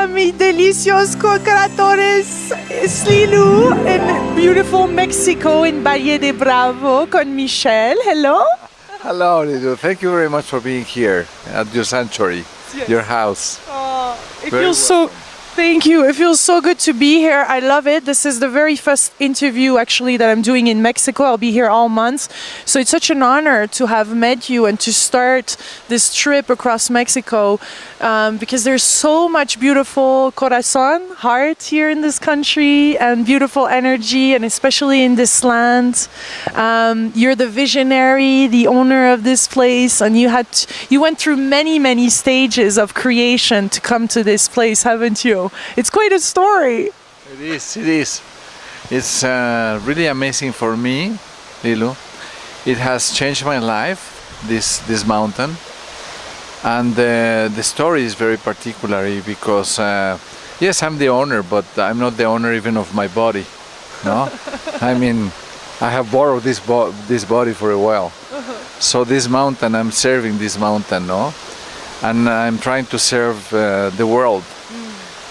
a mis deliciosos co-creadores. Es Lilou in beautiful Mexico in Valle de Bravo con Michel. Hello. Hello, Lilou. Thank you very much for being here at your sanctuary, Yes. your house. It Very feels so. welcome. Thank you. It feels so good to be here. I love it. This is the very first interview actually that I'm doing in Mexico. I'll be here all month. So it's such an honor to have met you and to start this trip across Mexico because there's so much beautiful corazon, heart here in this country and beautiful energy, and especially in this land. You're the visionary, the owner of this place, and you went through many stages of creation to come to this place, haven't you? It's quite a story. It is. It's really amazing for me, Lilou. It has changed my life, this mountain. And the story is very particular because, yes, I'm the owner, but I'm not the owner even of my body. No? I mean, I have borrowed this body for a while. So this mountain, I'm serving this mountain, no? And I'm trying to serve the world.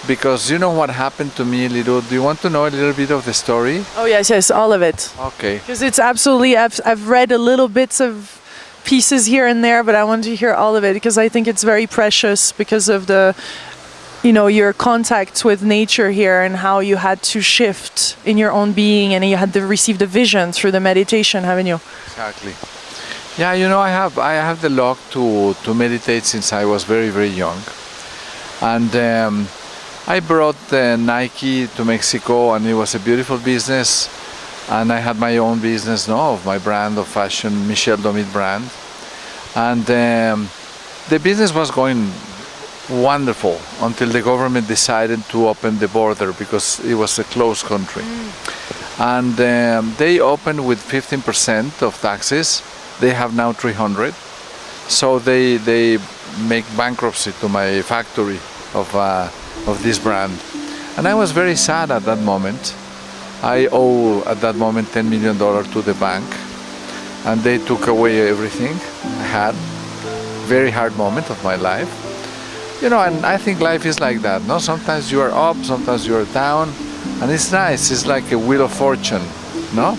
Because you know what happened to me, Lilou? Do you want to know a little bit of the story? Oh yes, all of it. Okay. Because it's absolutely, I've read a little bits of pieces here and there, but I want to hear all of it because I think it's very precious because of the, your contact with nature here and how you had to shift in your own being and you had to receive the vision through the meditation, haven't you? Exactly. Yeah, I have the luck to meditate since I was very young, and I brought Nike to Mexico, and it was a beautiful business. And I had my own business, of my brand of fashion, Michel Domit brand, and the business was going wonderful until the government decided to open the border because it was a closed country. And they opened with 15% of taxes. They have now 300. So they make bankruptcy to my factory of this brand. And I was very sad at that moment. I owe at that moment $10 million to the bank, and they took away everything I had. Very hard moment of my life. And I think life is like that, no? Sometimes you are up, sometimes you are down, and it's nice. It's like a wheel of fortune, no?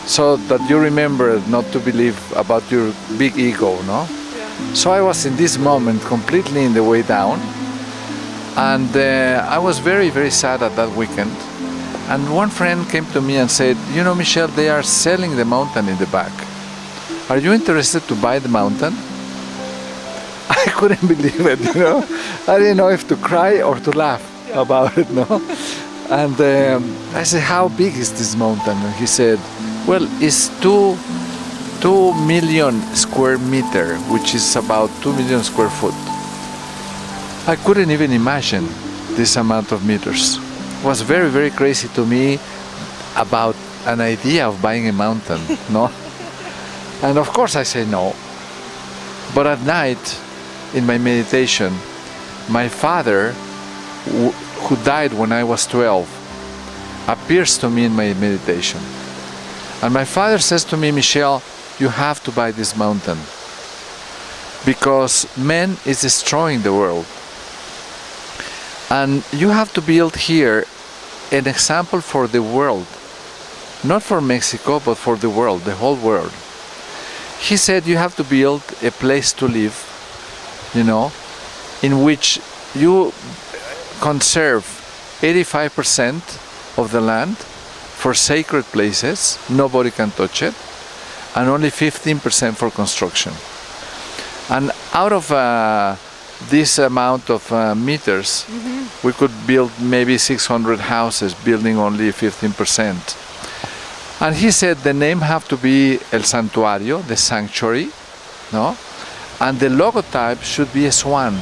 So that you remember not to believe about your big ego, no? Yeah. So I was in this moment completely in the way down, and I was very sad at that weekend. And one friend came to me and said, Michel, they are selling the mountain in the back. Are you interested to buy the mountain? I couldn't believe it, I didn't know if to cry or to laugh about it, no? And I said, how big is this mountain? And he said, well, it's 2 million square meter, which is about 2 million square foot. I couldn't even imagine this amount of meters. It was very crazy to me about an idea of buying a mountain, no? And of course I say no. But at night, in my meditation, my father, who died when I was 12, appears to me in my meditation. And my father says to me, Michel, you have to buy this mountain because man is destroying the world. And you have to build here an example for the world, not for Mexico, but for the world, the whole world. He said you have to build a place to live, in which you conserve 85% of the land for sacred places, nobody can touch it, and only 15% for construction. And out of this amount of meters, we could build maybe 600 houses, building only 15%. And he said the name have to be El Santuario, the sanctuary, no? And the logotype should be a swan,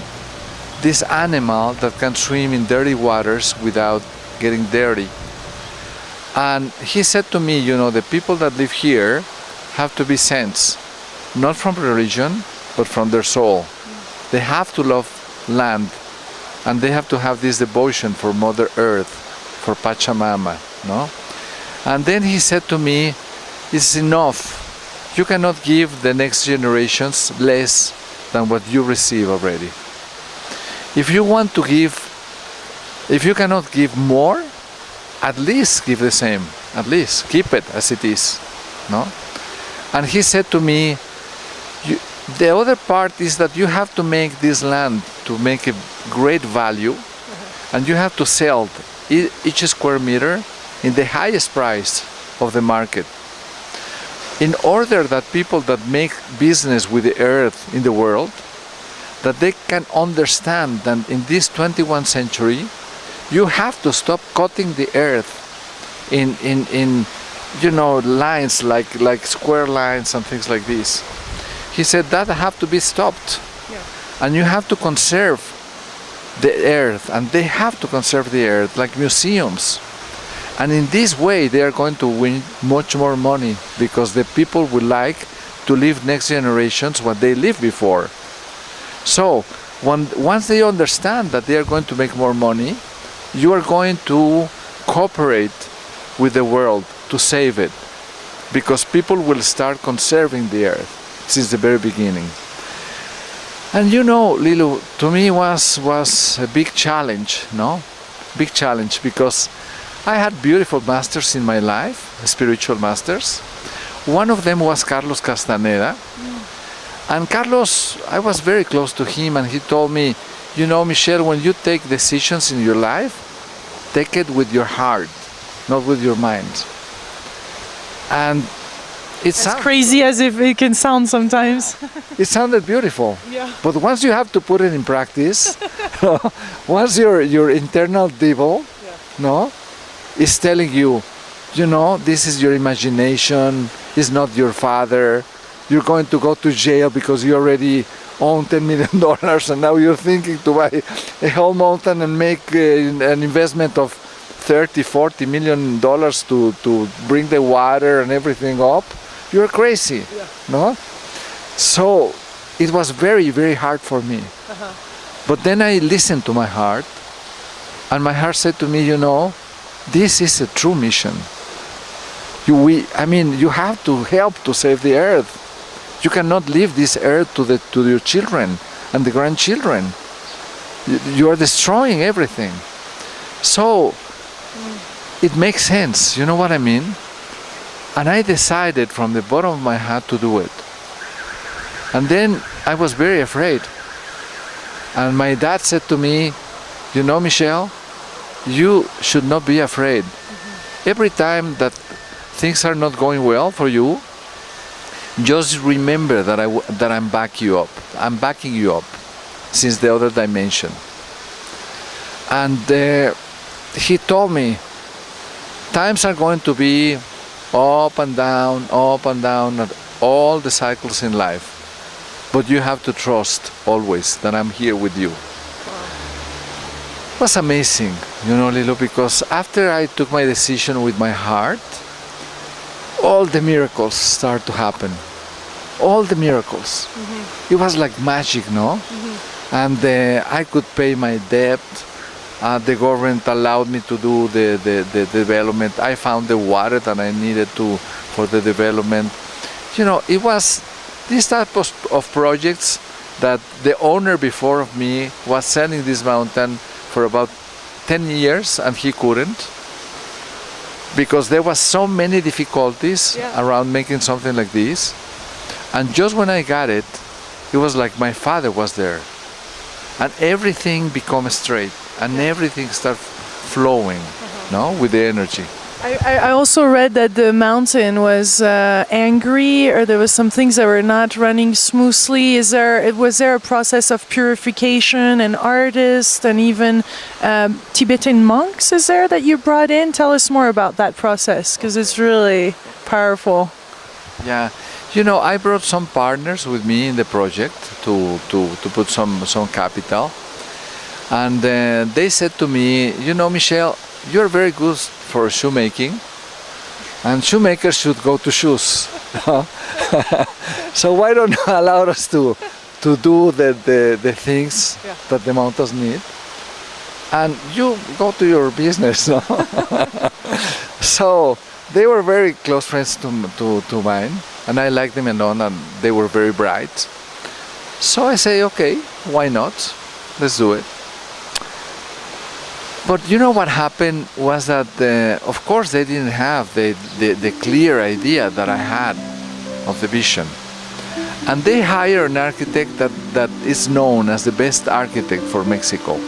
this animal that can swim in dirty waters without getting dirty. And he said to me, the people that live here have to be saints, not from religion, but from their soul. They have to love land, and they have to have this devotion for Mother Earth, for Pachamama, no? And then he said to me, it's enough. You cannot give the next generations less than what you receive already. If you want to give If you cannot give more, at least give the same. At least keep it as it is. No? And he said to me, the other part is that you have to make this land to make a great value, and you have to sell each square meter in the highest price of the market. In order that people that make business with the earth in the world, that they can understand that in this 21st century, you have to stop cutting the earth in you know, lines like square lines and things like this. He said that have to be stopped. Yeah. And you have to conserve the earth, and they have to conserve the earth like museums. And in this way they are going to win much more money, because the people would like to live next generations what they lived before. So once they understand that they are going to make more money, you are going to cooperate with the world to save it, because people will start conserving the earth since the very beginning. And you know, Lilou, to me was a big challenge, no? Big challenge, because I had beautiful masters in my life, spiritual masters. One of them was Carlos Castaneda. And Carlos, I was very close to him, and he told me, you know, Michel, when you take decisions in your life, take it with your heart, not with your mind. And it's as crazy as if it can sound sometimes. It sounded beautiful. Yeah. But once you have to put it in practice, once your internal devil, no, is telling you, you know, this is your imagination, it's not your father, you're going to go to jail because you already own $10 million, and now you're thinking to buy a whole mountain and make an investment of $30–40 million to bring the water and everything up. You're crazy, no? So it was very, very hard for me. But then I listened to my heart, and my heart said to me, you know, this is a true mission. I mean, you have to help to save the earth. You cannot leave this earth to your children and the grandchildren. You are destroying everything. So it makes sense, you know what I mean? And I decided from the bottom of my heart to do it. And then I was very afraid. And my dad said to me, you know, Michel, you should not be afraid. Every time that things are not going well for you, just remember that I'm backing you up. I'm backing you up since the other dimension. And he told me, times are going to be up and down, all the cycles in life. But you have to trust always that I'm here with you. It was amazing, you know, Lilou, because after I took my decision with my heart, all the miracles start to happen. All the miracles. It was like magic, no? And I could pay my debt. The government allowed me to do the development. I found the water that I needed for the development. You know, it was this type of projects that the owner before of me was selling this mountain for about 10 years, and he couldn't, because there was so many difficulties around making something like this. And just when I got it, it was like my father was there, and everything became straight, and everything started flowing, no, with the energy. I also read that the mountain was angry, or there was some things that were not running smoothly. Was there a process of purification and artists and even Tibetan monks, is there, that you brought in? Tell us more about that process, because it's really powerful. Yeah, you know, I brought some partners with me in the project to put some capital, and they said to me, you know, Michel, you're very good for shoemaking, and shoemakers should go to shoes. So why don't you allow us to do the things that the mountains need, and you go to your business, no? So they were very close friends to mine, and I liked them a lot, and they were very bright. So I say, okay, why not? Let's do it. But you know what happened was that, of course, they didn't have the clear idea that I had of the vision. And they hired an architect that is known as the best architect for Mexico.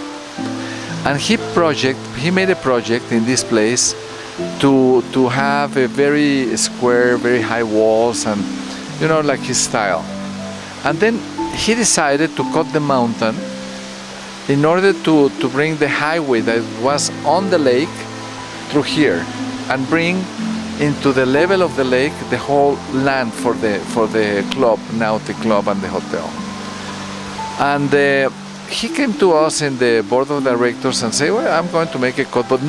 And he made a project in this place to have a very square, very high walls, and you know, like his style. And then he decided to cut the mountain in order to bring the highway that was on the lake through here and bring into the level of the lake the whole land for the club, nautic club, and the hotel. And he came to us in the board of directors and said, well, I'm going to make a cut, but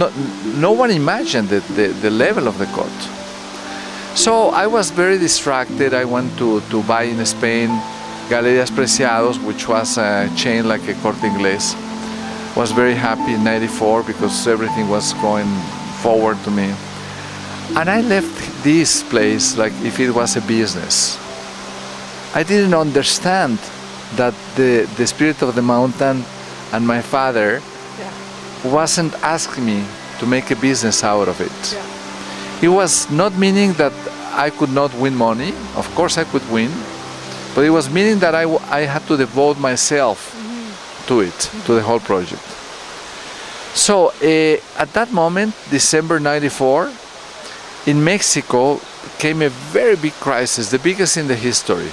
no one imagined the level of the cut. So I was very distracted. I went to buy in Spain Galerías Preciados, which was a chain like a Corte Inglés. Was very happy in '94 because everything was going forward to me. And I left this place like if it was a business. I didn't understand that the spirit of the mountain and my father wasn't asking me to make a business out of it. It was not meaning that I could not win money. Of course I could win. But it was meaning that I had to devote myself to it, to the whole project. So at that moment, December '94, in Mexico came a very big crisis, the biggest in the history.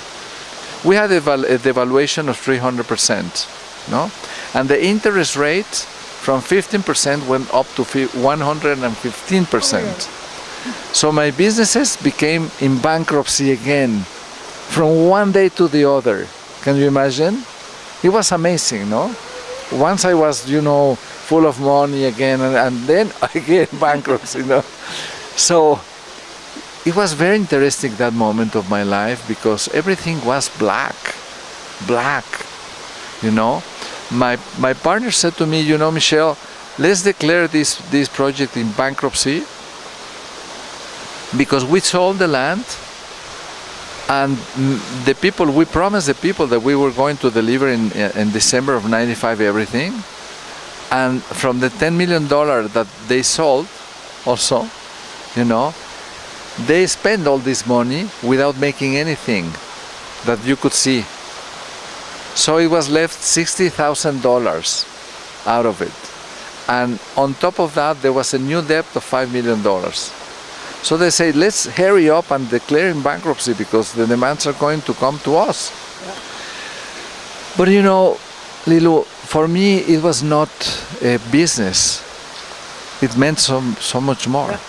We had a devaluation of 300%, no? And the interest rate from 15% went up to 115%. So my businesses became in bankruptcy again, from one day to the other. Can you imagine? It was amazing, no? Once I was, you know, full of money again, and then again bankruptcy, you know? So it was very interesting, that moment of my life, because everything was black, you know? My partner said to me, you know, Michel, let's declare this project in bankruptcy, because we sold the land, and the people, we promised the people that we were going to deliver in December of '95 everything. And from the $10 million that they sold also, you know, they spent all this money without making anything that you could see. So it was left $60,000 out of it. And on top of that, there was a new debt of $5 million. So they say, let's hurry up and declare in bankruptcy because the demands are going to come to us. Yeah. But you know, Lilou, for me, it was not a business. It meant so much more. Yeah.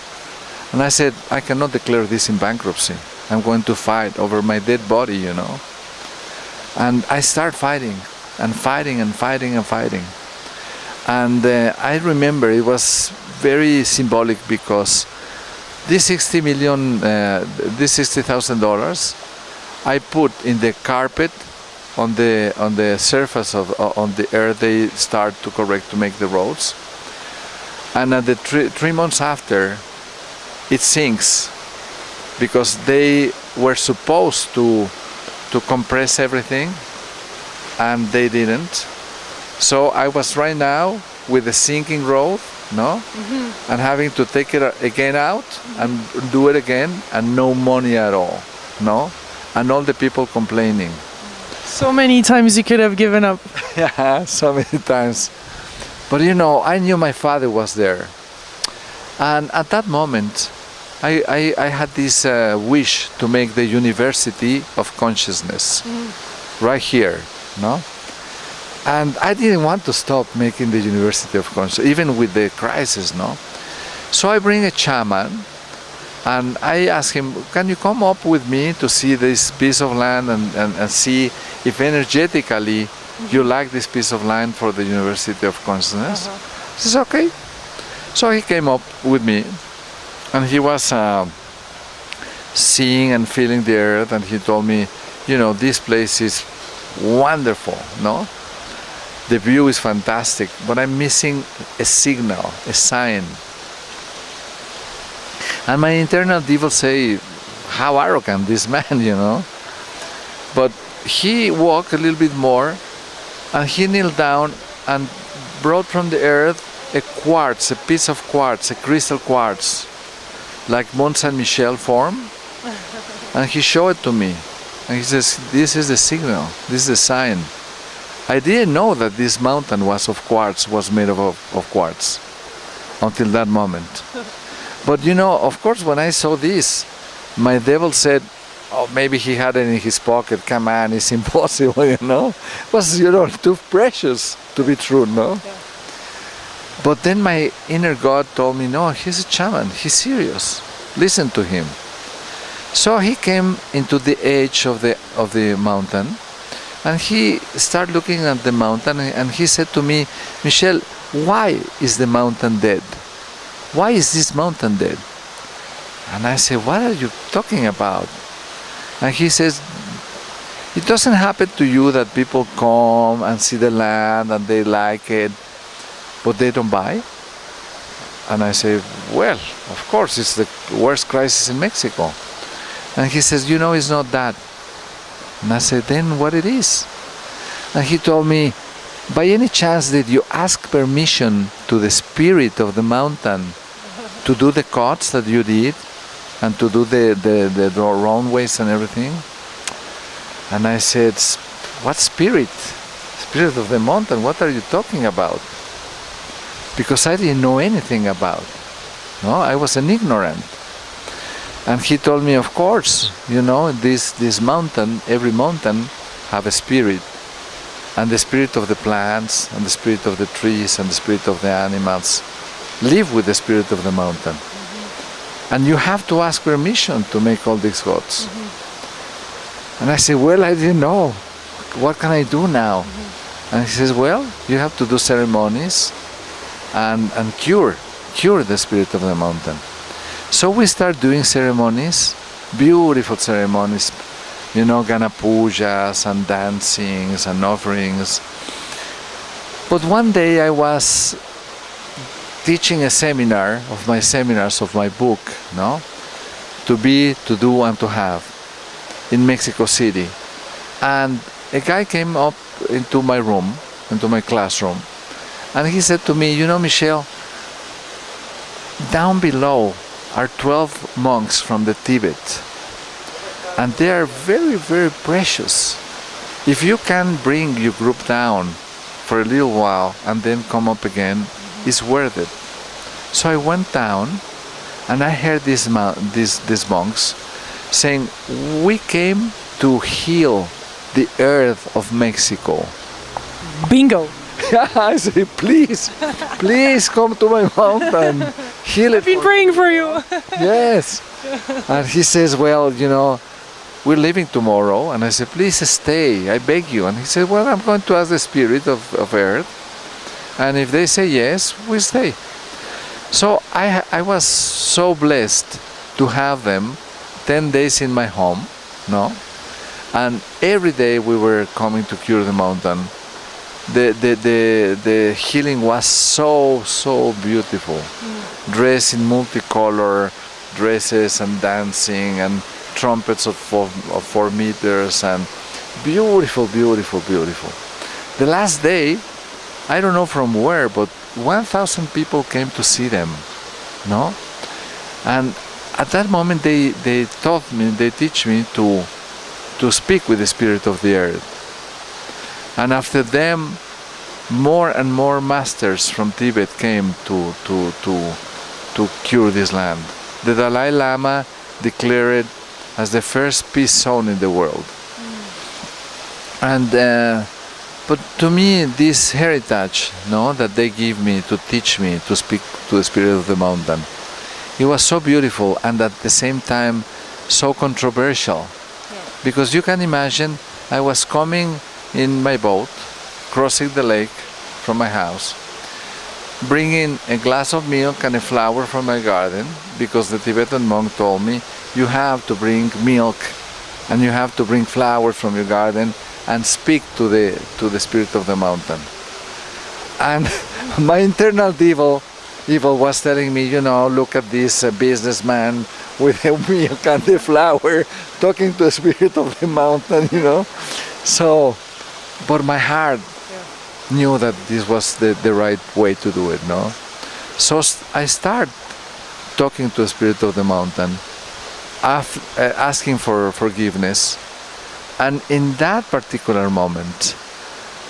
And I said, I cannot declare this in bankruptcy. I'm going to fight over my dead body, you know. And I start fighting and fighting and fighting and fighting. And I remember it was very symbolic because this $60,000 I put in the carpet on the surface on the earth they start to correct to make the roads. And at the 3 months after, it sinks because they were supposed to compress everything and they didn't. So I was right now with a sinking road, no? Mm-hmm. And having to take it again out and do it again and no money at all, no? And all the people complaining. So many times you could have given up. Yeah, so many times. But you know, I knew my father was there. And at that moment, I had this wish to make the University of Consciousness right here, no? And I didn't want to stop making the University of Consciousness, even with the crisis, no? So I bring a shaman, and I ask him, can you come up with me to see this piece of land and see if energetically you like this piece of land for the University of Consciousness? He says, okay. So he came up with me, and he was seeing and feeling the earth, and he told me, you know, this place is wonderful, no? The view is fantastic, but I'm missing a signal, a sign. And my internal devil say, how arrogant this man, you know? But he walked a little bit more, and he kneeled down and brought from the earth a quartz, a piece of quartz, a crystal quartz, like Mont Saint Michel form, and he showed it to me. And he says, this is the signal, this is the sign. I didn't know that this mountain was of quartz, was made of quartz, until that moment. But you know, of course, when I saw this, my devil said, oh, maybe he had it in his pocket, come on, it's impossible, you know. It was, you know, too precious to be true, no? Yeah. But then my inner God told me, no, he's a shaman, he's serious, listen to him. So he came into the edge of the mountain, and he started looking at the mountain, and he said to me, Michel, why is the mountain dead? Why is this mountain dead? And I said, what are you talking about? And he says, it doesn't happen to you that people come and see the land and they like it, but they don't buy? And I say, well, of course, it's the worst crisis in Mexico. And he says, you know, it's not that. And I said, then what it is? And he told me, by any chance did you ask permission to the spirit of the mountain to do the cuts that you did and to do the runways and everything? And I said, what spirit? Spirit of the mountain, what are you talking about? Because I didn't know anything about. No, I was an ignorant. And he told me, of course, you know, this mountain, every mountain have a spirit. And the spirit of the plants, and the spirit of the trees, and the spirit of the animals live with the spirit of the mountain. Mm-hmm. And you have to ask permission to make all these gods. Mm-hmm. And I said, well, I didn't know. What can I do now? Mm-hmm. And he says, well, you have to do ceremonies and cure the spirit of the mountain. So we start doing ceremonies, beautiful ceremonies, you know, Gana pujas and dancings and offerings. But one day I was teaching a seminar of my seminars of my book, no? To be, to do, and to have in Mexico City. And a guy came up into my room, into my classroom, and he said to me, you know, Michel, down below are 12 monks from the Tibet, and they are very, very precious. If you can bring your group down for a little while and then come up again, it's worth it. So I went down and I heard these monks saying, we came to heal the earth of Mexico. Bingo! I say, please, please come to my mountain, heal it. I've been praying for you. Yes. And he says, well, you know, we're leaving tomorrow. And I said, please stay, I beg you. And he said, well, I'm going to ask the spirit of earth. And if they say yes, we stay. So I was so blessed to have them 10 days in my home, no? And every day we were coming to cure the mountain. The healing was so beautiful. Dressed in multicolor dresses and dancing and trumpets of 4 meters and beautiful. The last day, I don't know from where, but 1,000 people came to see them, no? And at that moment they taught me, they teach me to speak with the spirit of the earth. And after them, more and more masters from Tibet came to cure this land. The Dalai Lama declared it as the first peace zone in the world. And but to me, this heritage, no, that they give me to teach me to speak to the spirit of the mountain, it was so beautiful and at the same time so controversial. Yeah. Because you can imagine, I was coming in my boat, crossing the lake from my house, bringing a glass of milk and a flower from my garden, because the Tibetan monk told me, you have to bring milk and you have to bring flowers from your garden and speak to the spirit of the mountain. And my internal evil was telling me, you know, look at this businessman with the milk and the flower talking to the spirit of the mountain, you know. So, but my heart knew that this was the right way to do it, no? So I start talking to the spirit of the mountain, asking for forgiveness. And in that particular moment,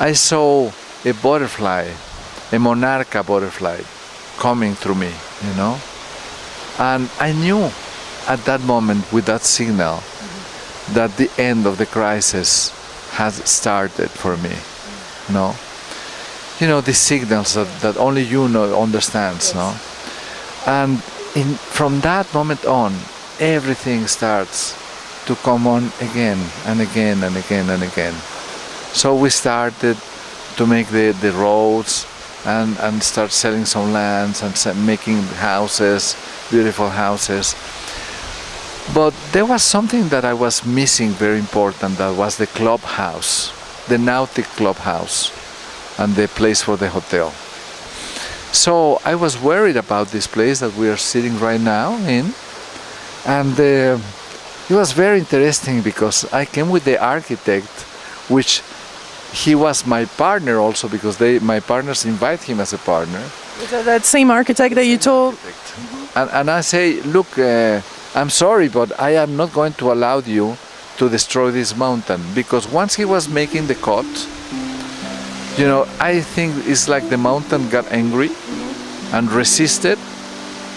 I saw a butterfly, a monarcha butterfly, coming through me, you know. And I knew at that moment, with that signal, that the end of the crisis has started for me, no? You know, the signals that only you know, understands, no? And from that moment on, everything starts to come on again and again and again and again. So we started to make the roads and start selling some lands and making houses, beautiful houses. But there was something that I was missing very important, that was the clubhouse, the nautic clubhouse and the place for the hotel. So I was worried about this place that we are sitting right now in, and it was very interesting because I came with the architect, which he was my partner also, because my partners invite him as a partner. Is that same architect that you told? And I say, look, I'm sorry, but I am not going to allow you to destroy this mountain, because once he was making the cut, you know, I think it's like the mountain got angry and resisted,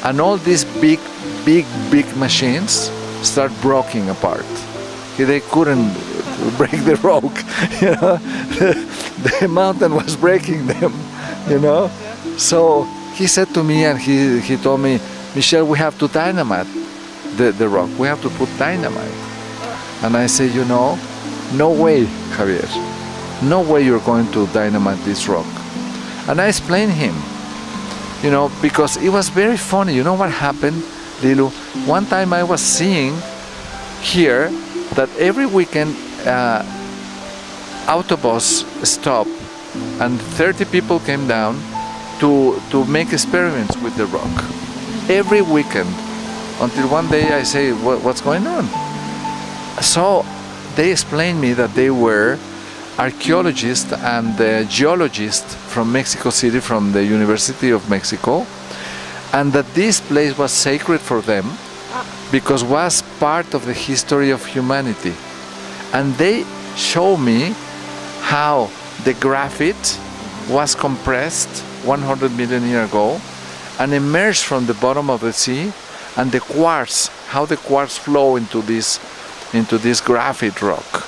and all these big machines start breaking apart. They couldn't break the rock, you know. The mountain was breaking them, you know. So he said to me, and he told me, Michel, we have to dynamite the rock. We have to put dynamite. And I say, you know, no way, Javier. No way you're going to dynamite this rock. And I explained him, you know, because it was very funny. You know what happened, Lilou? One time I was seeing here that every weekend autobus stopped and 30 people came down to make experiments with the rock. Every weekend. Until one day I say, what's going on? So they explained me that they were archaeologists and geologists from Mexico City, from the University of Mexico, and that this place was sacred for them because was part of the history of humanity. And they show me how the graphite was compressed 100 million years ago and emerged from the bottom of the sea, and the quartz, how the quartz flow into this graphite rock.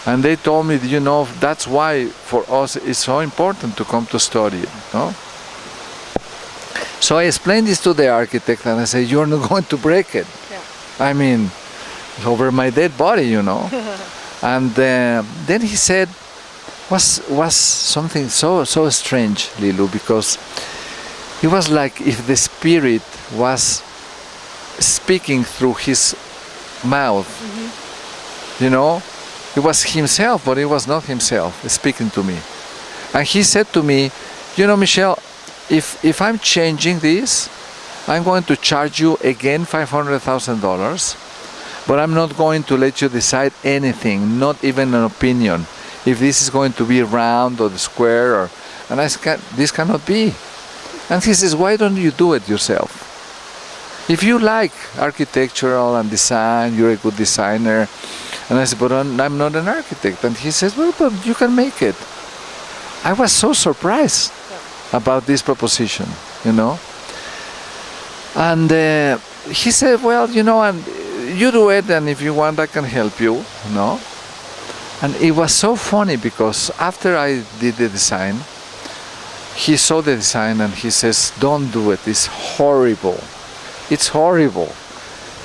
And they told me, you know, that's why for us it's so important to come to study it, no? So I explained this to the architect and I said, you're not going to break it. Yeah. I mean, over my dead body, you know. And then he said, was something so strange, Lilou, because it was like if the spirit was speaking through his mouth, you know. It was himself, but it was not himself speaking to me. And he said to me, you know, Michel, if I'm changing this, I'm going to charge you again $500,000, but I'm not going to let you decide anything, not even an opinion, if this is going to be round or the square, or, and I said, this cannot be. And he says, why don't you do it yourself? If you like architectural and design, you're a good designer. And I said, but I'm not an architect. And he says, well, but you can make it. I was so surprised about this proposition, you know. And he said, well, you know, and you do it, and if you want, I can help you, you know. And it was so funny because after I did the design, he saw the design and he says, don't do it, it's horrible. It's horrible.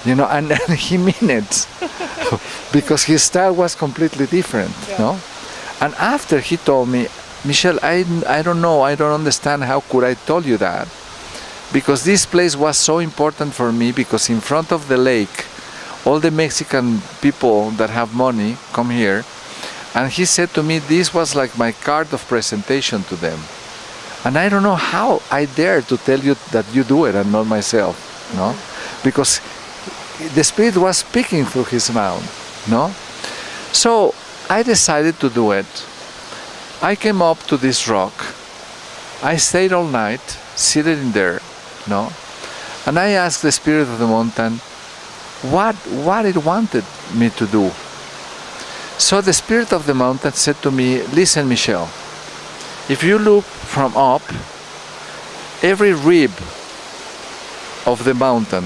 You know, and he meant it because his style was completely different, yeah. No? And after he told me, Michel, I don't know, I don't understand how could I tell you that, because this place was so important for me, because in front of the lake, all the Mexican people that have money come here, and he said to me, this was like my card of presentation to them. And I don't know how I dare to tell you that you do it and not myself, no? Because the spirit was speaking through his mouth, no? So I decided to do it. I came up to this rock. I stayed all night seated in there, no? And I asked the spirit of the mountain what it wanted me to do. So the spirit of the mountain said to me, listen, Michel, if you look from up, every rib of the mountain,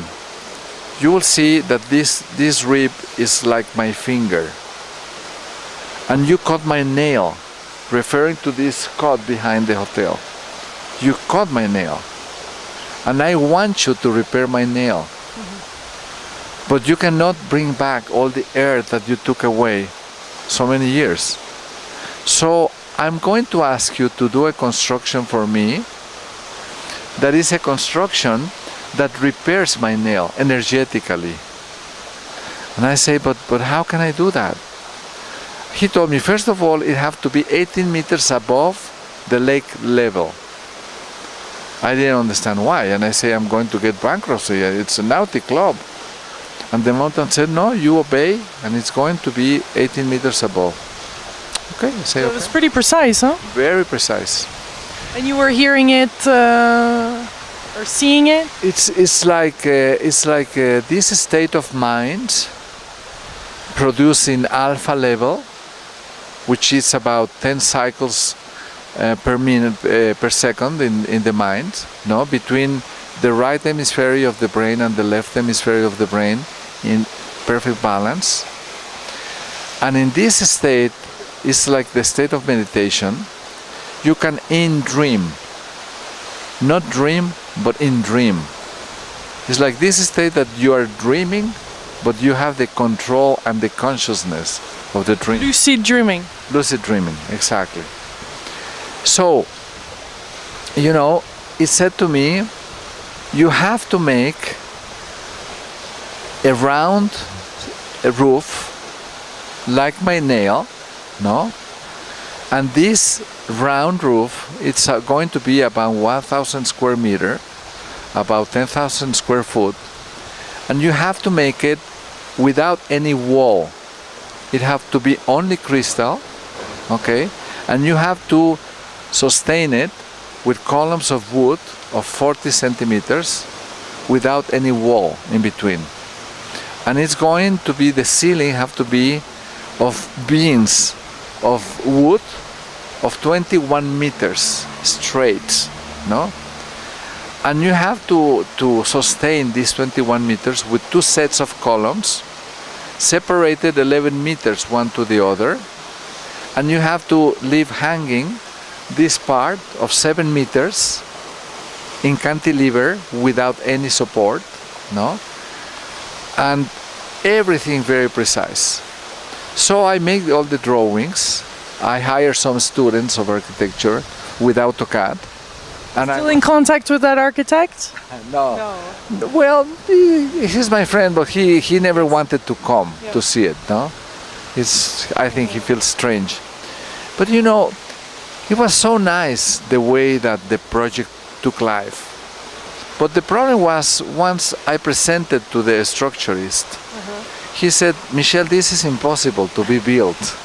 you will see that this rib is like my finger. And you cut my nail, referring to this cut behind the hotel. You cut my nail. And I want you to repair my nail. But you cannot bring back all the earth that you took away so many years. So I'm going to ask you to do a construction for me that is a construction that repairs my nail energetically. And I say, but how can I do that? He told me, first of all, it have to be 18 meters above the lake level. I didn't understand why, and I say, I'm going to get bankruptcy, it's a nautic club. And the mountain said, no, you obey, and it's going to be 18 meters above. Okay, I say, okay. It's pretty precise, huh? Very precise. And you were hearing it or seeing it? It's like this state of mind producing alpha level, which is about 10 cycles per minute per second in the mind, no, between the right hemisphere of the brain and the left hemisphere of the brain in perfect balance. And in this state, it's like the state of meditation. You can in dream, not dream, but in dream. It's like this state that you are dreaming, but you have the control and the consciousness of the dream. Lucid dreaming. Lucid dreaming, exactly. So, you know, it said to me, you have to make a round roof like my nail, no? And this round roof, it's going to be about 1,000 square meter, about 10,000 square foot, and you have to make it without any wall. It have to be only crystal, okay? And you have to sustain it with columns of wood of 40 centimeters without any wall in between. And it's going to be, the ceiling have to be of beams of wood of 21 meters straight, no? And you have to sustain these 21 meters with two sets of columns separated 11 meters one to the other, and you have to leave hanging this part of 7 meters in cantilever without any support, no? And everything very precise. So I make all the drawings. I hire some students of architecture with AutoCAD. And Still in contact with that architect? No. Well, he's my friend, but he never wanted to come to see it, no? I think he feels strange. But you know, it was so nice the way that the project took life. But the problem was, once I presented to the structurist, he said, Michel, this is impossible to be built.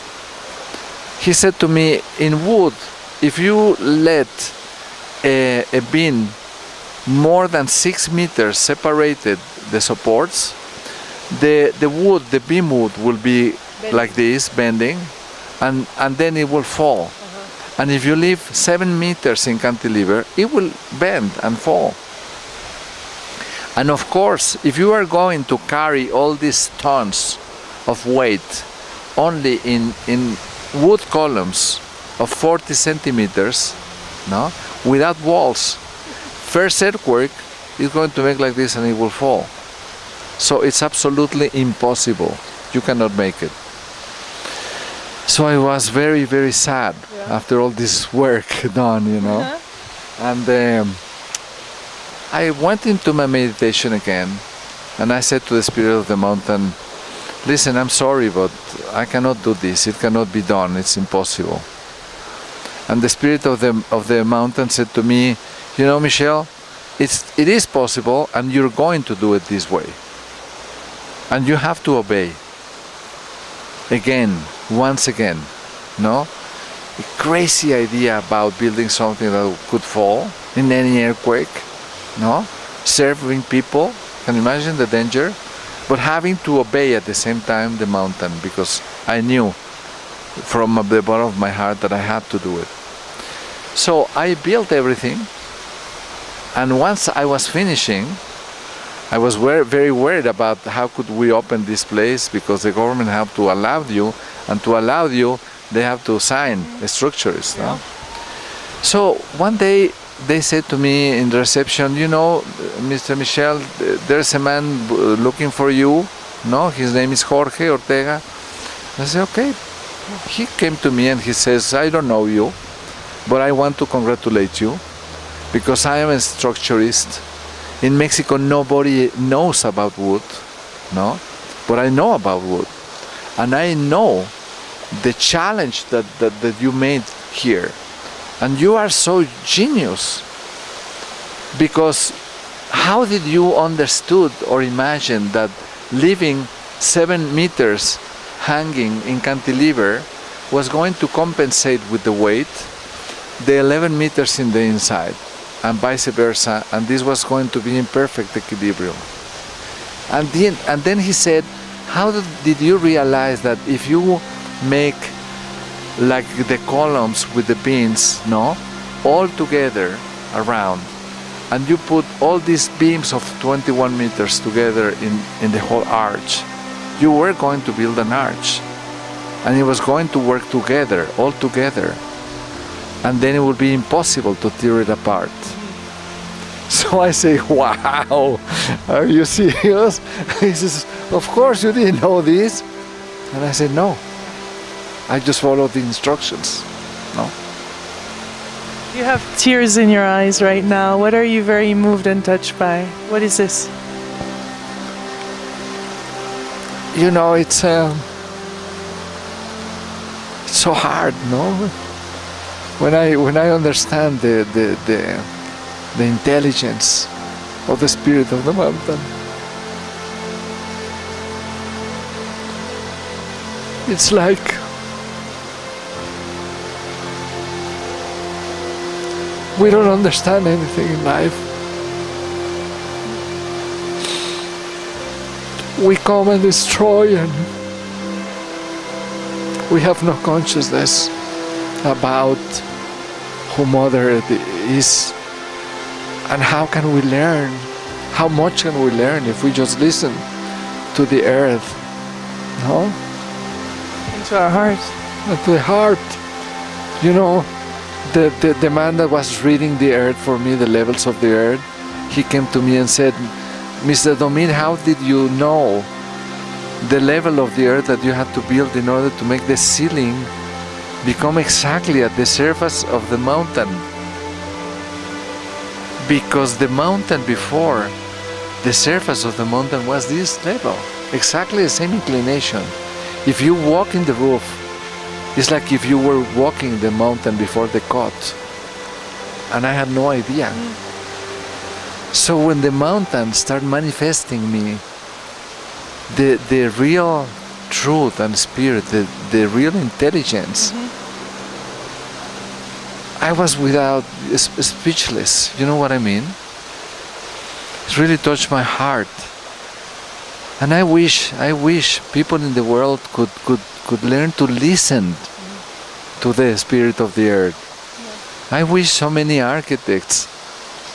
He said to me, in wood, if you let a beam more than 6 meters separated the supports, the wood, the beam wood will be like this, bending, and then it will fall. And if you leave 7 meters in cantilever, it will bend and fall. And of course, if you are going to carry all these tons of weight only in wood columns of 40 centimeters, no, without walls, first earthquake is going to make like this and it will fall. So it's absolutely impossible. You cannot make it. So I was very, very sad after all this work done, you know. And I went into my meditation again, and I said to the spirit of the mountain, listen, I'm sorry, but I cannot do this. It cannot be done. It's impossible. And the spirit of the mountain said to me, you know, Michel, it is possible, and you're going to do it this way. And you have to obey. Again, once again, no? A crazy idea about building something that could fall. in any earthquake, no? Serving people, can you imagine the danger? But having to obey at the same time the mountain, because I knew from the bottom of my heart that I had to do it. So I built everything, and once I was finishing, I was very worried about how could we open this place, because the government have to allow you, and to allow you, they have to sign the structures. No? So one day they said to me in the reception, you know, Mr. Michel, there's a man looking for you. No, his name is Jorge Ortega. I said, okay. He came to me and he says, I don't know you, but I want to congratulate you because I am a structurist. In Mexico, nobody knows about wood, no? But I know about wood. And I know the challenge that you made here. And you are so genius, because how did you understood or imagine that living 7 meters hanging in cantilever was going to compensate with the weight the 11 meters in the inside, and vice versa, and this was going to be in perfect equilibrium. And then he said, how did you realize that if you make like the columns with the beams, no, all together around, and you put all these beams of 21 meters together in the whole arch, you were going to build an arch, and it was going to work together, all together, and then it would be impossible to tear it apart. So I say, wow, are you serious? He says, of course you didn't know this. And I said, no, I just followed the instructions. No. You have tears in your eyes right now. What are you very moved and touched by? What is this? You know, it's so hard, no? When I understand the intelligence of the spirit of the mountain, it's like we don't understand anything in life. We come and destroy, and we have no consciousness about who Mother Earth is, and how can we learn, how much can we learn if we just listen to the earth, no? Into our heart. To the heart. You know, the man that was reading the earth for me, the levels of the earth, he came to me and said, Mr. Domit, how did you know the level of the earth that you had to build in order to make the ceiling become exactly at the surface of the mountain? Because the mountain before, the surface of the mountain was this level, exactly the same inclination. If you walk in the roof, it's like if you were walking the mountain before the cut. And I had no idea. So when the mountain started manifesting me, the real truth and spirit, the real intelligence, I was without, speechless. You know what I mean? It really touched my heart. And I wish people in the world could learn to listen to the spirit of the earth. I wish so many architects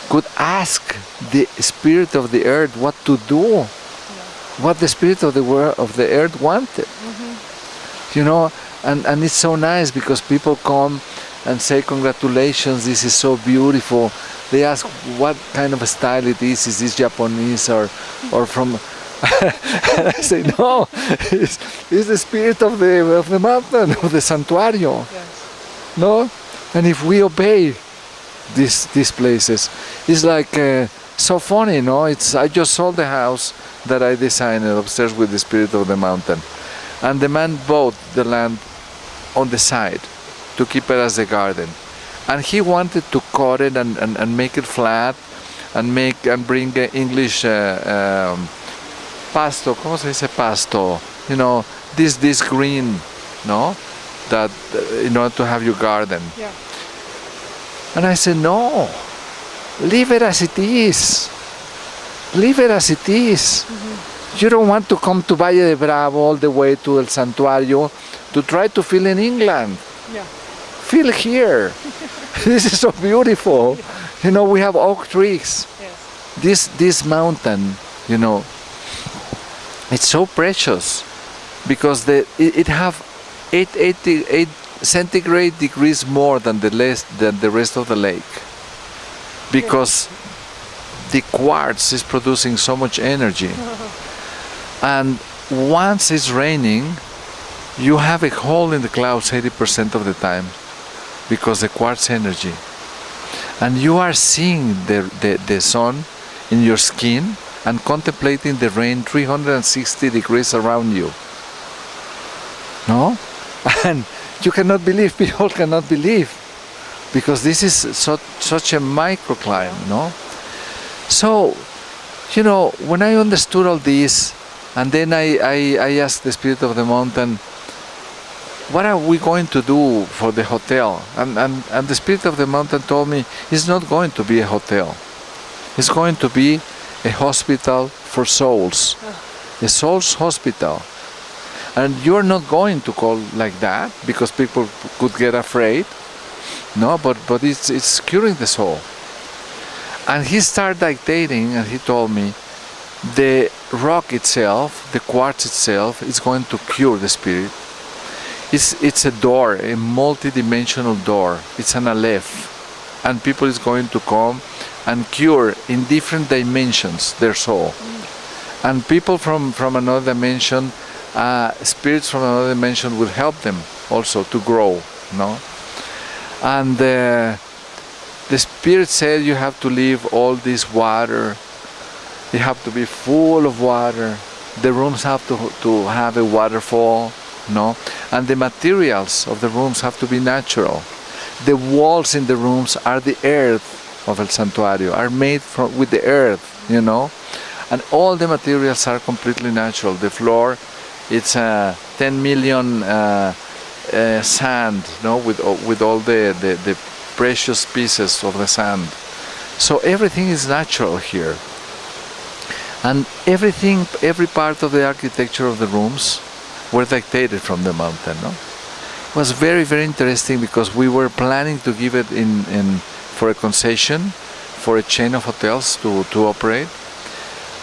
could ask the spirit of the earth what to do, what the spirit of the earth wanted. You know, and it's so nice because people come and say, congratulations, this is so beautiful. They ask what kind of a style it is this Japanese or from... And I say, no, it's the spirit of the mountain, of the Santuario. Yes. No? And if we obey these places, it's like so funny, no? I just sold the house that I designed upstairs with the spirit of the mountain. And the man bought the land on the side to keep it as a garden. And he wanted to cut it and make it flat and bring English pasto, ¿cómo se dice pasto? You know, this green, no? That in order to have your garden. Yeah. And I said, no, leave it as it is. Leave it as it is. You don't want to come to Valle de Bravo all the way to El Santuario to try to feel in England. Yeah. Feel here. This is so beautiful. You know, we have oak trees. Yes. This mountain, you know, it's so precious because it have 8 centigrade degrees more than the rest of the lake, because the quartz is producing so much energy. And once it's raining, you have a hole in the clouds 80% of the time because the quartz energy. And you are seeing the sun in your skin and contemplating the rain 360 degrees around you. No? And you cannot believe, people cannot believe, because this is such a microclimate, no? So, you know, when I understood all this, and then I asked the spirit of the mountain, what are we going to do for the hotel? And the spirit of the mountain told me, it's not going to be a hotel. It's going to be a hospital for souls, a soul's hospital. And you're not going to call like that because people could get afraid. No, but it's curing the soul. And he started dictating, and he told me the rock itself, the quartz itself, is going to cure the spirit. It's a door, a multi-dimensional door. It's an aleph, and people is going to come and cure in different dimensions their soul. And people from another dimension, spirits from another dimension will help them also to grow, no? And the spirit said you have to leave all this water. They have to be full of water. The rooms have to have a waterfall, no? And the materials of the rooms have to be natural. The walls in the rooms are the earth of El Santuario, are made with the earth, you know? And all the materials are completely natural. The floor, it's 10 million sand, no? With all the precious pieces of the sand. So everything is natural here. And every part of the architecture of the rooms were dictated from the mountain, no? It was very, very interesting because we were planning to give it for a concession, for a chain of hotels to operate.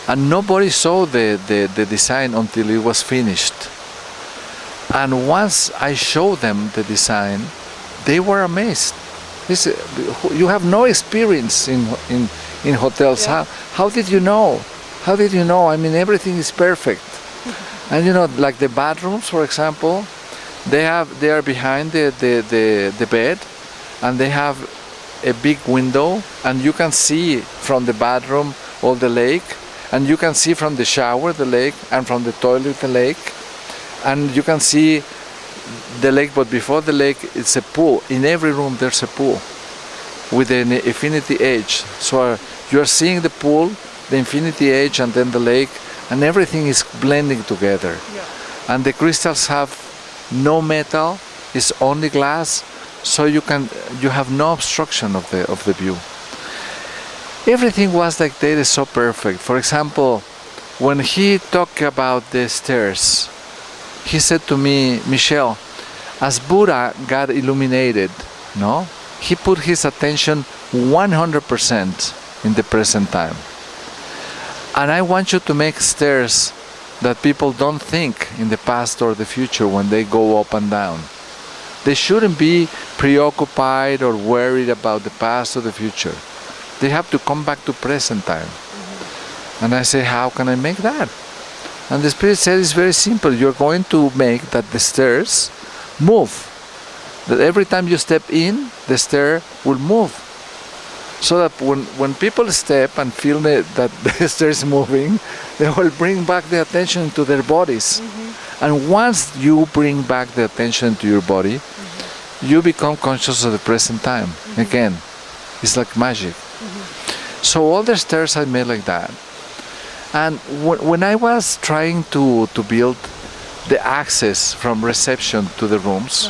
And nobody saw the design until it was finished. And once I showed them the design, they were amazed. You have no experience in hotels. Yeah. How did you know? How did you know? I mean, everything is perfect. And you know, like the bathrooms, for example, they are behind the bed, and they have a big window, and you can see from the bathroom all the lake, and you can see from the shower the lake, and from the toilet the lake, and you can see the lake, but before the lake it's a pool. In every room there's a pool with an infinity edge. So you're seeing the pool, the infinity edge, and then the lake, and everything is blending together. Yeah. And the crystals have no metal, it's only glass, so you have no obstruction of the view. Everything was like that, is so perfect. For example, when he talked about the stairs, he said to me, Michel, as Buddha got illuminated, no, he put his attention 100% in the present time. And I want you to make stairs that people don't think in the past or the future when they go up and down. They shouldn't be preoccupied or worried about the past or the future. They have to come back to present time. And I say, how can I make that? And the Spirit said, it's very simple. You're going to make that the stairs move. That every time you step in, the stair will move. So that when people step and feel that the stair is moving, they will bring back the attention to their bodies. And once you bring back the attention to your body, you become conscious of the present time. Again, it's like magic. So all the stairs I made like that. And when I was trying to build the access from reception to the rooms,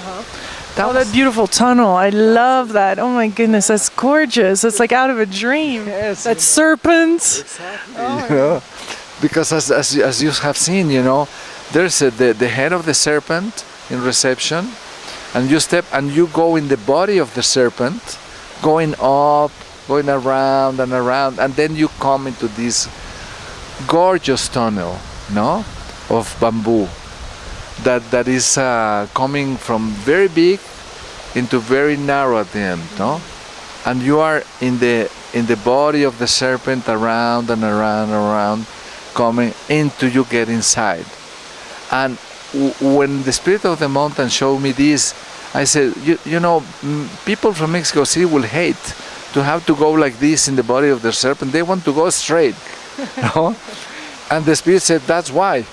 Oh, that beautiful tunnel. I love that. Oh my goodness, that's gorgeous. It's like out of a dream. Yes, That serpent. Exactly. Oh, You know? Because as you have seen, you know, there's the head of the serpent in reception, and you step and you go in the body of the serpent, going up, going around and around, and then you come into this gorgeous tunnel, no, of bamboo that is coming from very big into very narrow at the end, no, and you are in the body of the serpent, around and around and around, coming into you get inside. And when the spirit of the mountain showed me this, I said, you know, people from Mexico City will hate to have to go like this in the body of the serpent. They want to go straight. No? And the spirit said, that's why.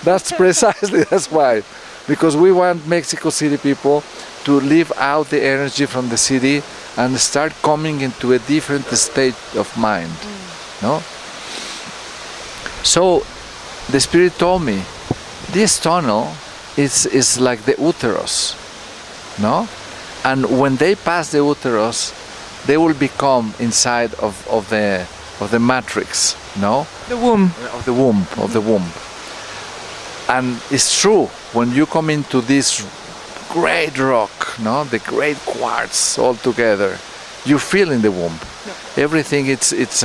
That's precisely, that's why. Because we want Mexico City people to leave out the energy from the city and start coming into a different state of mind. No? So the spirit told me, this tunnel is like the uterus, no? And when they pass the uterus, they will become inside of the matrix, no? The womb. Of the womb, of the womb. And it's true, when you come into this great rock, no? The great quartz all together, you feel in the womb. Yeah. Everything it's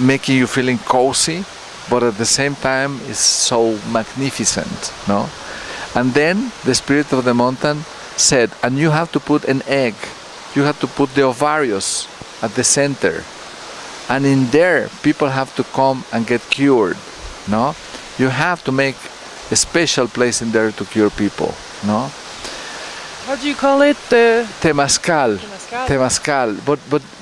making you feeling cozy, but at the same time is so magnificent, no? And then the spirit of the mountain said, and you have to put an egg, you have to put the ovarios at the center, and in there people have to come and get cured, no? You have to make a special place in there to cure people, no? How do you call it? Temazcal. Temazcal.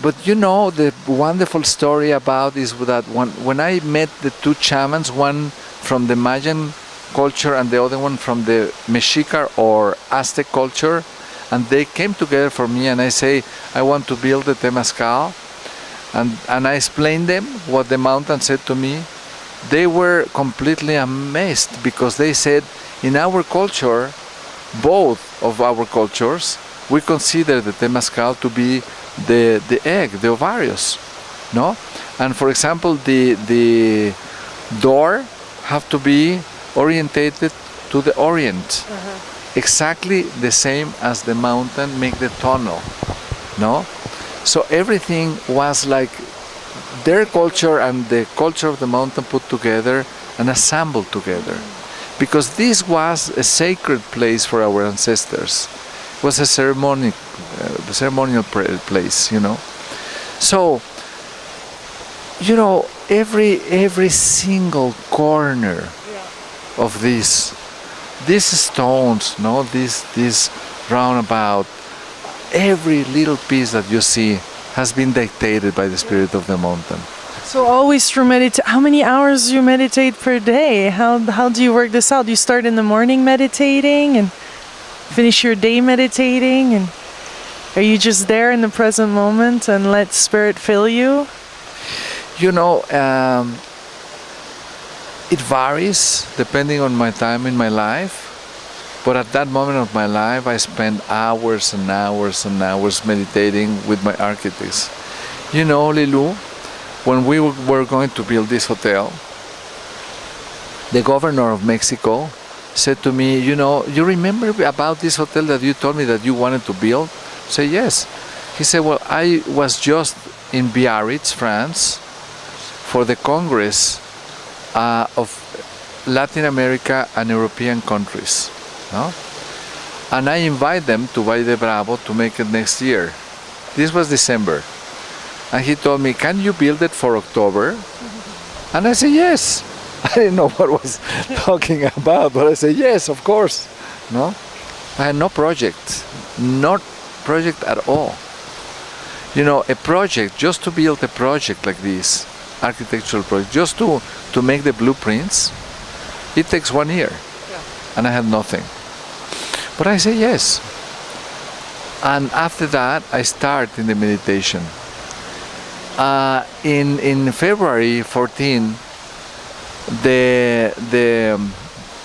But you know, the wonderful story about is that when I met the two shamans, one from the Mayan culture and the other one from the Mexica or Aztec culture, and they came together for me, and I say, I want to build the Temazcal, and I explained them what the mountain said to me. They were completely amazed, because they said, in our culture, both of our cultures, we consider the Temazcal to be the egg, the ovarios, no? And for example, the door have to be orientated to the orient, exactly the same as the mountain make the tunnel, no? So everything was like their culture and the culture of the mountain put together and assembled together. Because this was a sacred place for our ancestors. It was a ceremonial place, you know. So, you know, every single corner of these stones, no, this roundabout, every little piece that you see has been dictated by the spirit of the mountain. So always through meditate. How many hours do you meditate per day? How do you work this out? Do you start in the morning meditating and finish your day meditating? And are you just there in the present moment and let spirit fill you? You know, it varies depending on my time in my life. But at that moment of my life, I spend hours and hours and hours meditating with my architects. You know, Lilou, when we were going to build this hotel, the governor of Mexico said to me, you know, you remember about this hotel that you told me that you wanted to build? I said, yes. He said, well, I was just in Biarritz, France, for the Congress of Latin America and European countries. No? And I invite them to Valle de Bravo to make it next year. This was December. And he told me, can you build it for October? And I said, yes. I didn't know what I was talking about, but I said, yes, of course. No? I had no project. Not project at all. You know, a project, just to build a project like this, architectural project, just to make the blueprints, it takes 1 year. Yeah. And I had nothing. But I say yes. And after that, I start in the meditation. In February 14, the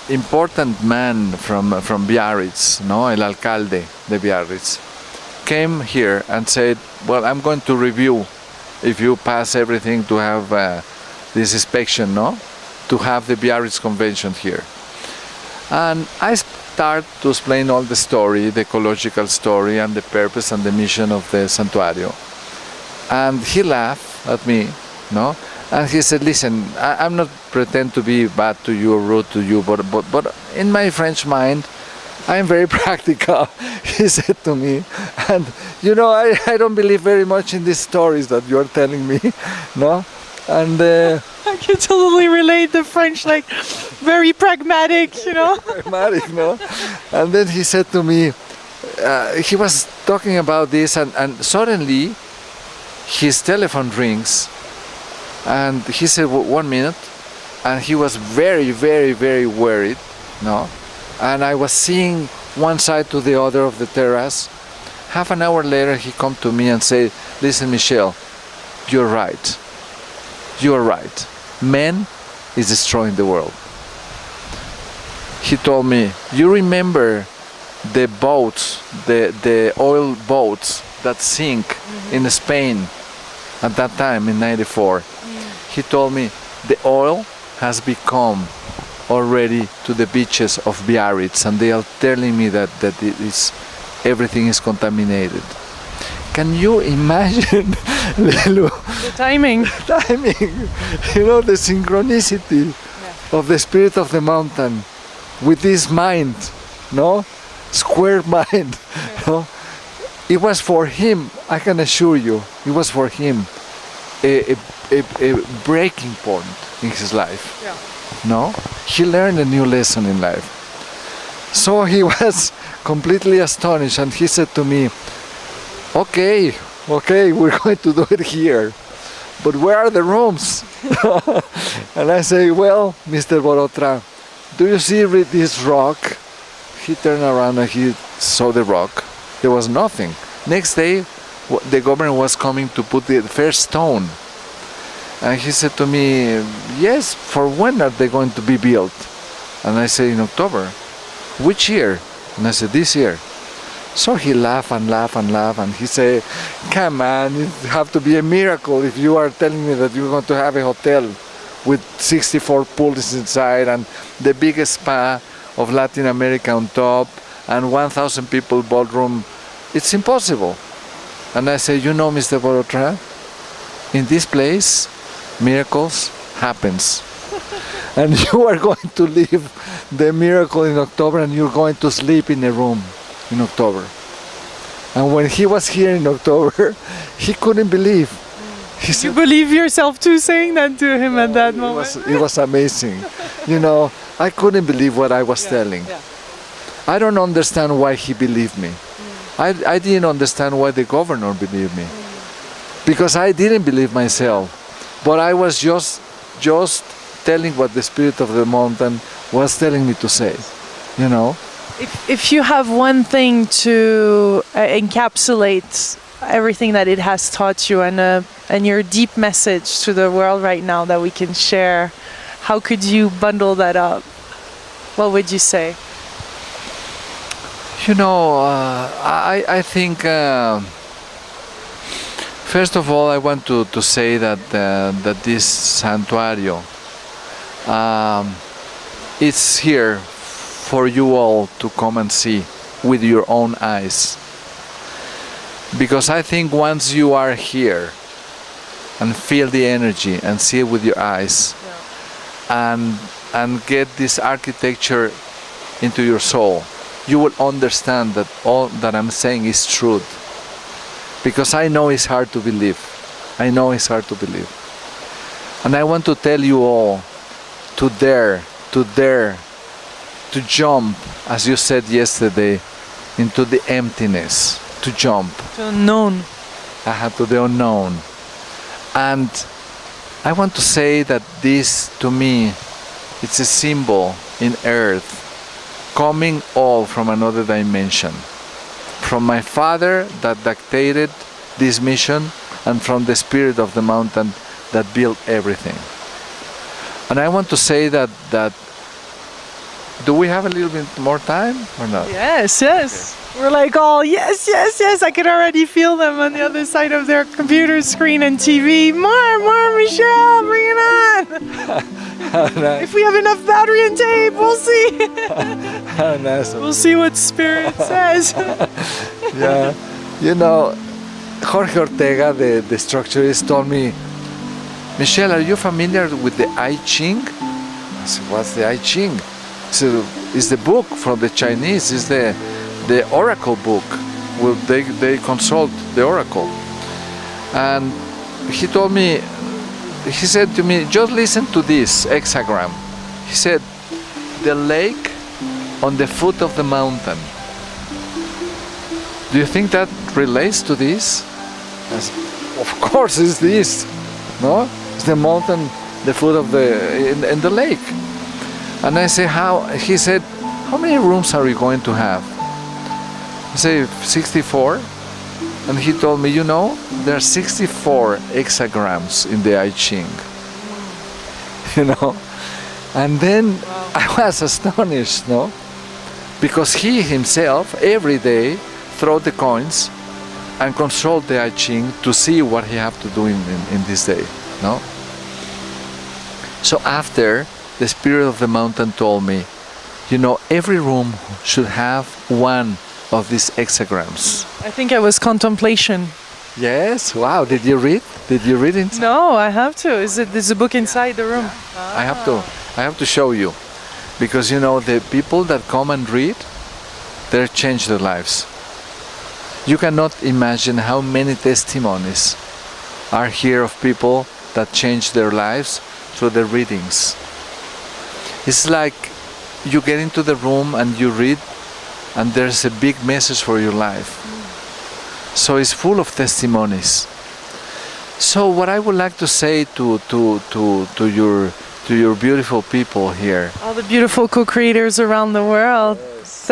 important man from Biarritz, no, el alcalde de Biarritz, came here and said, well, I'm going to review if you pass everything to have this inspection, no, to have the Biarritz Convention here. And I start to explain all the story, the ecological story and the purpose and the mission of the Santuario. And he laughed at me, no? And he said, listen, I'm not pretend to be bad to you or rude to you, but in my French mind, I'm very practical, he said to me. And you know, I don't believe very much in these stories that you're telling me, no? And I can totally relate the French, like, very pragmatic, you know? Pragmatic, no? And then he said to me, he was talking about this, and suddenly his telephone rings, and he said, 1 minute, and he was very, very, very worried, no? And I was seeing one side to the other of the terrace. Half an hour later, he come to me and said, listen, Michel, you're right. You're right. Man is destroying the world. He told me, you remember the boats, the oil boats that sink in Spain at that time in '94. He told me the oil has become already to the beaches of Biarritz, and they are telling me that everything is contaminated. Can you imagine, Lilou? The timing. The timing, you know, the synchronicity of the spirit of the mountain with this mind, no? Square mind, no? It was for him, I can assure you, it was for him a breaking point in his life. Yeah. No? He learned a new lesson in life. So he was completely astonished, and he said to me, okay, we're going to do it here, but where are the rooms? And I say, well, Mr. Borotra, do you see this rock? He turned around and he saw the rock. There was nothing. Next day, the government was coming to put the first stone. And he said to me, yes, for when are they going to be built? And I said, in October. Which year? And I said, this year. So he laughed and laughed and laughed, and he said, come on, it have to be a miracle if you are telling me that you're going to have a hotel with 64 pools inside and the biggest spa of Latin America on top and 1,000 people ballroom. It's impossible. And I say, you know, Mr. Borotra, in this place, miracles happens. And you are going to live the miracle in October, and you're going to sleep in a room in October. And when he was here in October, he couldn't believe. He said, you believe yourself too saying that to him at that moment? It was amazing. You know, I couldn't believe what I was telling. Yeah. I don't understand why he believed me. I didn't understand why the governor believed me. Because I didn't believe myself. But I was just telling what the spirit of the mountain was telling me to say, you know. If you have one thing to encapsulate everything that it has taught you and your deep message to the world right now that we can share, how could you bundle that up? What would you say? You know, I think first of all I want to say that this Santuario it's here for you all to come and see with your own eyes. Because I think once you are here and feel the energy and see it with your eyes, and get this architecture into your soul, you will understand that all that I'm saying is truth. Because I know it's hard to believe. I know it's hard to believe. And I want to tell you all to dare, to jump, as you said yesterday, into the emptiness, to jump. To unknown. To the unknown. And I want to say that this, to me, it's a symbol in earth, coming all from another dimension. From my father that dictated this mission, and from the spirit of the mountain that built everything. And I want to say that Do we have a little bit more time or not? Yes, yes. Okay. We're like, oh, yes, yes, yes. I can already feel them on the other side of their computer screen and TV. More, Michel, bring it on. Nice. If we have enough battery and tape, we'll see. Nice. We'll see what Spirit says. Yeah. You know, Jorge Ortega, the structurist, told me, Michel, are you familiar with the I Ching? I said, what's the I Ching? So it's the book from the Chinese, it's the oracle book. Well, they consult the oracle. And he told me, he said to me, just listen to this hexagram. He said, the lake on the foot of the mountain. Do you think that relates to this? I said, of course it's this, no? It's the mountain, the foot of in the lake. And I say, how? He said, how many rooms are we going to have? I say, 64. And he told me, you know, there are 64 hexagrams in the I Ching. You know? And then I was astonished, no? Because he himself, every day, throw the coins and consult the I Ching to see what he have to do in this day, no? So after, the spirit of the mountain told me, you know, every room should have one of these hexagrams. I think it was contemplation. Yes, wow, did you read? Did you read it? No, I have to. There's a book inside the room? I have to show you. Because you know, the people that come and read, they change their lives. You cannot imagine how many testimonies are here of people that change their lives through the readings. It's like you get into the room and you read and there's a big message for your life. So it's full of testimonies. So what I would like to say to your beautiful people here. All the beautiful co-creators around the world, yes,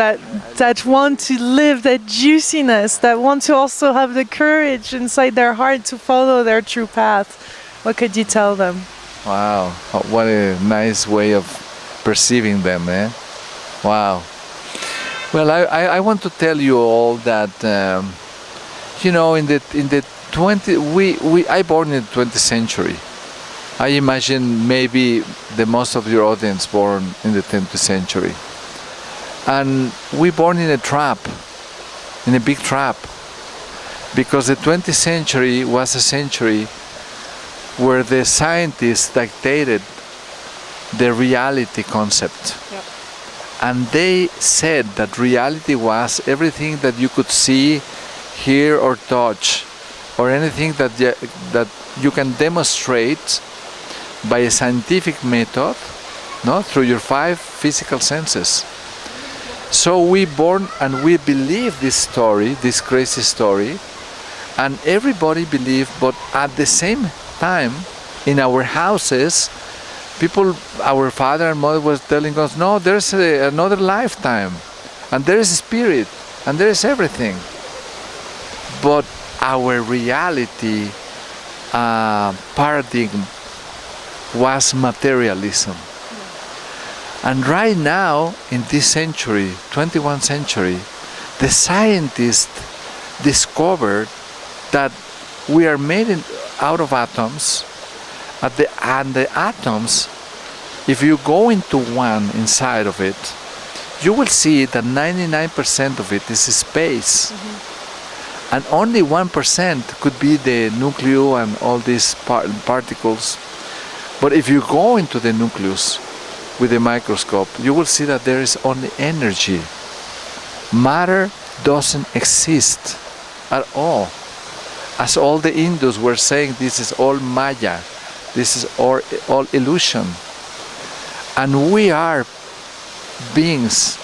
that want to live that juiciness, that want to also have the courage inside their heart to follow their true path. What could you tell them? Wow, what a nice way of perceiving them, eh? Wow. Well, I want to tell you all that you know, in the 20 I born in the 20th century. I imagine maybe the most of your audience born in the 20th century, and we born in a trap, in a big trap, because the 20th century was a century where the scientists dictated the reality concept. Yep. And they said that reality was everything that you could see, hear or touch, or anything that you can demonstrate by a scientific method, no, through your 5 physical senses. So we born and we believe this story, this crazy story, and everybody believed, but at the same time, in our houses, people, our father and mother was telling us, no, there's another lifetime, and there is a spirit, and there is everything. But our reality paradigm was materialism. And right now, in this century, 21st century, the scientists discovered that we are made out of atoms, and the atoms, if you go into one inside of it, you will see that 99% of it is space. Mm-hmm. And only 1% could be the nucleus and all these particles. But if you go into the nucleus with a microscope, you will see that there is only energy. Matter doesn't exist at all. As all the Hindus were saying, this is all Maya. This is all illusion. And we are beings.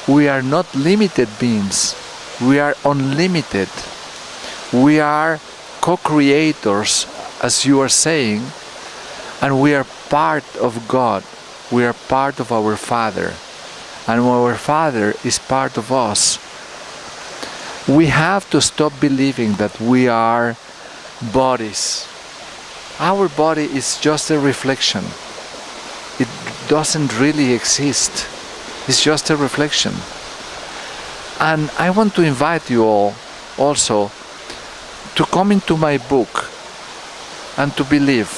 We are not limited beings. We are unlimited. We are co-creators, as you are saying, and we are part of God. We are part of our Father. And our Father is part of us. We have to stop believing that we are bodies. Our body is just a reflection. It doesn't really exist. It's just a reflection. And I want to invite you all also to come into my book and to believe.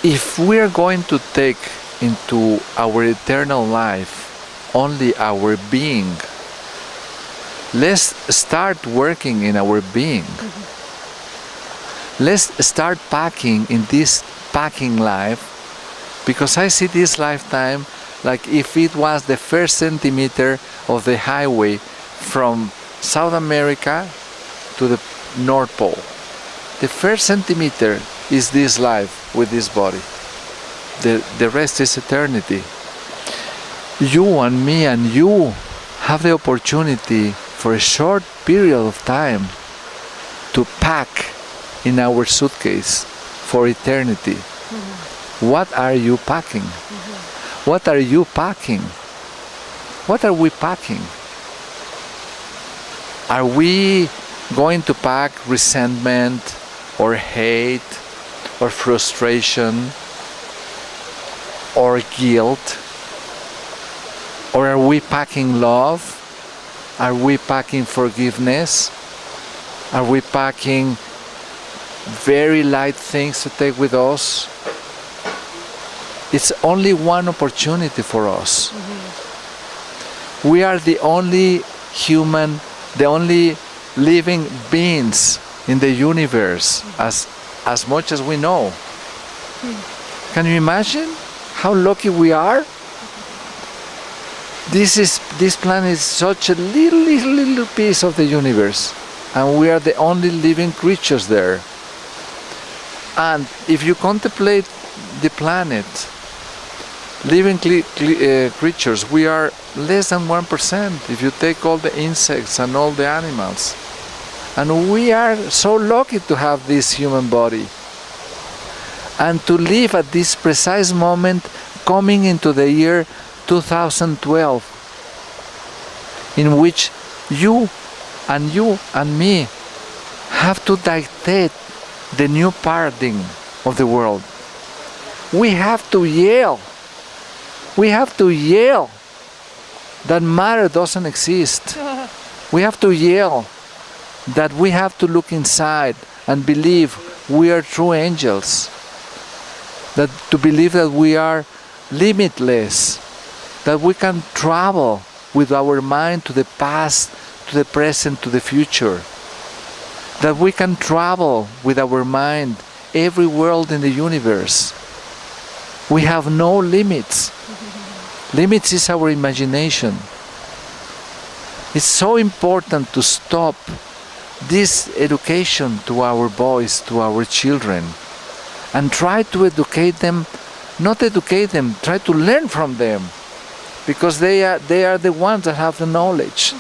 If we are going to take into our eternal life only our being, let's start working in our being. Let's start packing in this packing life, because I see this lifetime like if it was the first centimeter of the highway from South America to the North Pole. The first centimeter is this life with this body. The rest is eternity. You and me and you have the opportunity for a short period of time to pack in our suitcase for eternity. What are you packing? What are you packing? What are we packing? Are we going to pack resentment or hate or frustration or guilt? Or are we packing love? Are we packing forgiveness? Are we packing very light things to take with us? It's only one opportunity for us. We are the only human, the only living beings in the universe, as much as we know. Can you imagine how lucky we are? This planet is such a little piece of the universe, and we are the only living creatures there. And if you contemplate the planet, living creatures, we are less than 1% if you take all the insects and all the animals. And we are so lucky to have this human body and to live at this precise moment coming into the year 2012, in which you and me have to dictate the new paradigm of the world. We have to yell. We have to yell that matter doesn't exist. We have to yell that we have to look inside and believe we are true angels. That to believe that we are limitless, that we can travel with our mind to the past, to the present, to the future. That we can travel with our mind every world in the universe. We have no limits. Limits is our imagination. It's so important to stop this education to our boys, to our children, and try to educate them, not educate them, try to learn from them, because they are the ones that have the knowledge.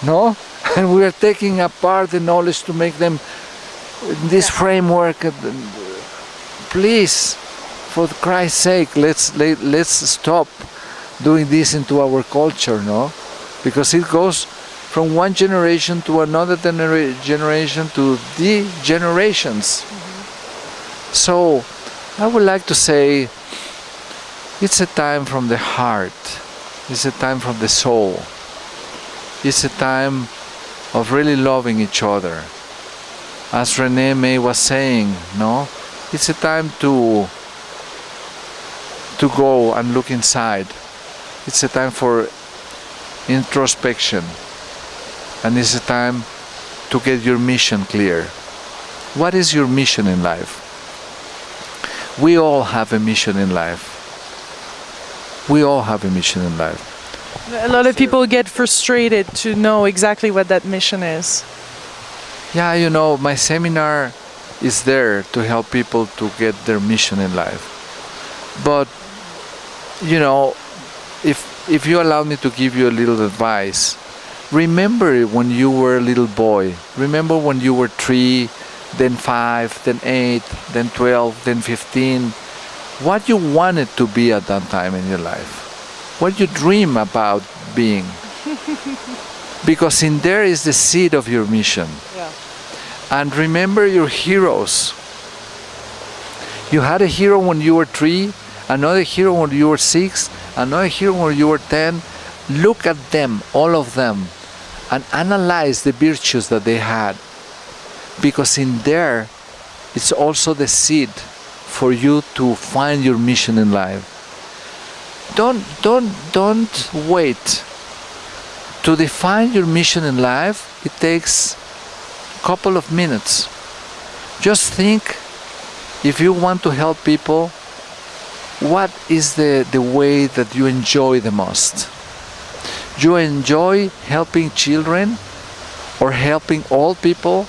No? And we are taking apart the knowledge to make them this framework. Please, for Christ's sake, let's stop doing this into our culture, no? Because it goes from one generation to another generation to the generations. So I would like to say it's a time from the heart. It's a time from the soul. It's a time of really loving each other. As RENE May was saying, no? It's a time to go and look inside. It's a time for introspection. And it's a time to get your mission clear. What is your mission in life? We all have a mission in life. We all have a mission in life. A lot of people get frustrated to know exactly what that mission is. Yeah, you know, my seminar is there to help people to get their mission in life. But, you know, if you allow me to give you a little advice, remember when you were a little boy. Remember when you were 3, then 5, then 8, then 12, then 15. What you wanted to be at that time in your life. What you dream about being. Because in there is the seed of your mission. Yeah. And remember your heroes. You had a hero when you were 3, another hero when you were 6, and now here when you were 10, look at them, all of them, and analyze the virtues that they had. Because in there, it's also the seed for you to find your mission in life. Don't wait. To define your mission in life, it takes a couple of minutes. Just think, if you want to help people, what is the way that you enjoy the most? You enjoy helping children, or helping old people,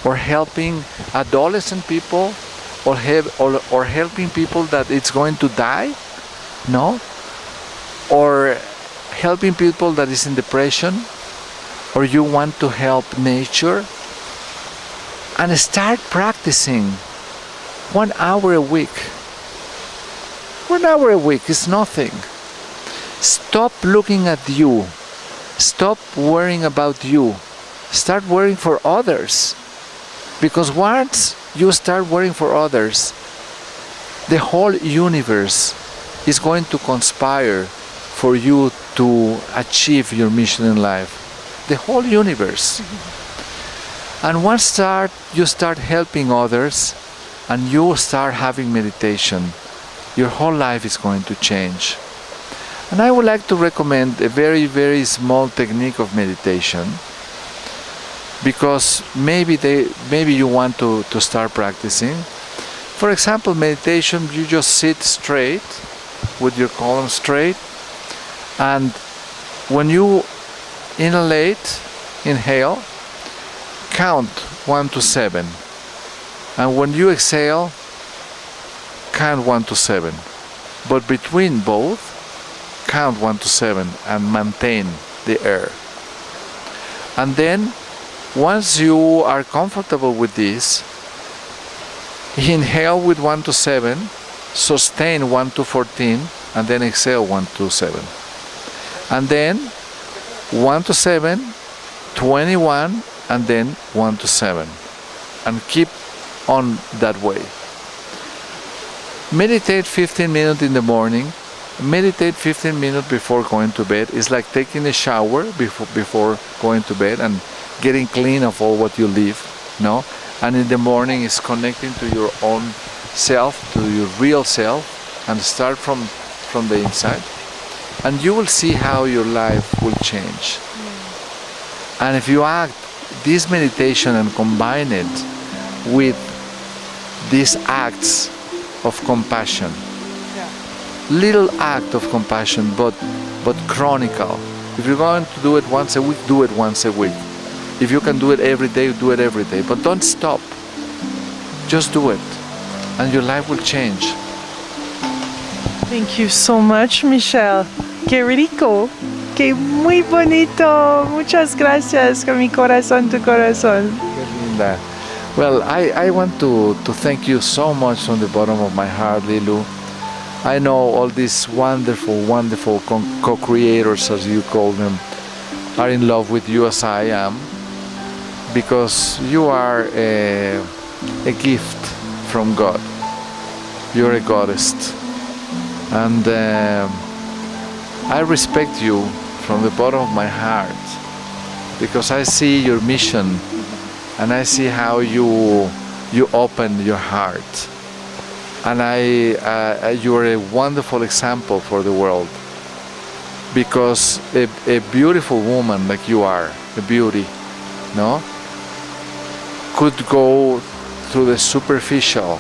or helping adolescent people, or helping people that it's going to die? No? Or helping people that is in depression? Or you want to help nature? And start practicing 1 hour a week. 1 hour a week is nothing. Stop looking at you. Stop worrying about you. Start worrying for others. Because once you start worrying for others, the whole universe is going to conspire for you to achieve your mission in life. The whole universe. And once you start helping others, and you start having meditation, your whole life is going to change. And I would like to recommend a very, very small technique of meditation, because maybe you want to start practicing. For example, meditation, you just sit straight with your column straight, and when you inhale, count 1 to 7, and when you exhale, count 1 to 7, but between both, count 1 to 7 and maintain the air. And then once you are comfortable with this, inhale with 1 to 7, sustain 1 to 14, and then exhale 1 to 7. And then 1 to 7, 21, and then 1 to 7. And keep on that way. Meditate 15 minutes in the morning. Meditate 15 minutes before going to bed. It's like taking a shower before going to bed and getting clean of all what you live, no? And in the morning is connecting to your own self, to your real self, and start from the inside. And you will see how your life will change. And if you act this meditation and combine it with these acts of compassion, little act of compassion, but chronicle. If you're going to do it once a week, do it once a week. If you can do it every day, do it every day. But don't stop. Just do it. And your life will change. Thank you so much, Michel. Qué rico. Qué muy bonito. Muchas gracias con mi corazón, tu corazón. Qué linda. Well, I want to thank you so much from the bottom of my heart, Lilou. I know all these wonderful, wonderful co-creators, as you call them, are in love with you as I am, because you are a gift from God. You're a goddess. And I respect you from the bottom of my heart, because I see your mission and I see how you open your heart. And you are a wonderful example for the world, because a beautiful woman like you are, a beauty, no, could go through the superficial,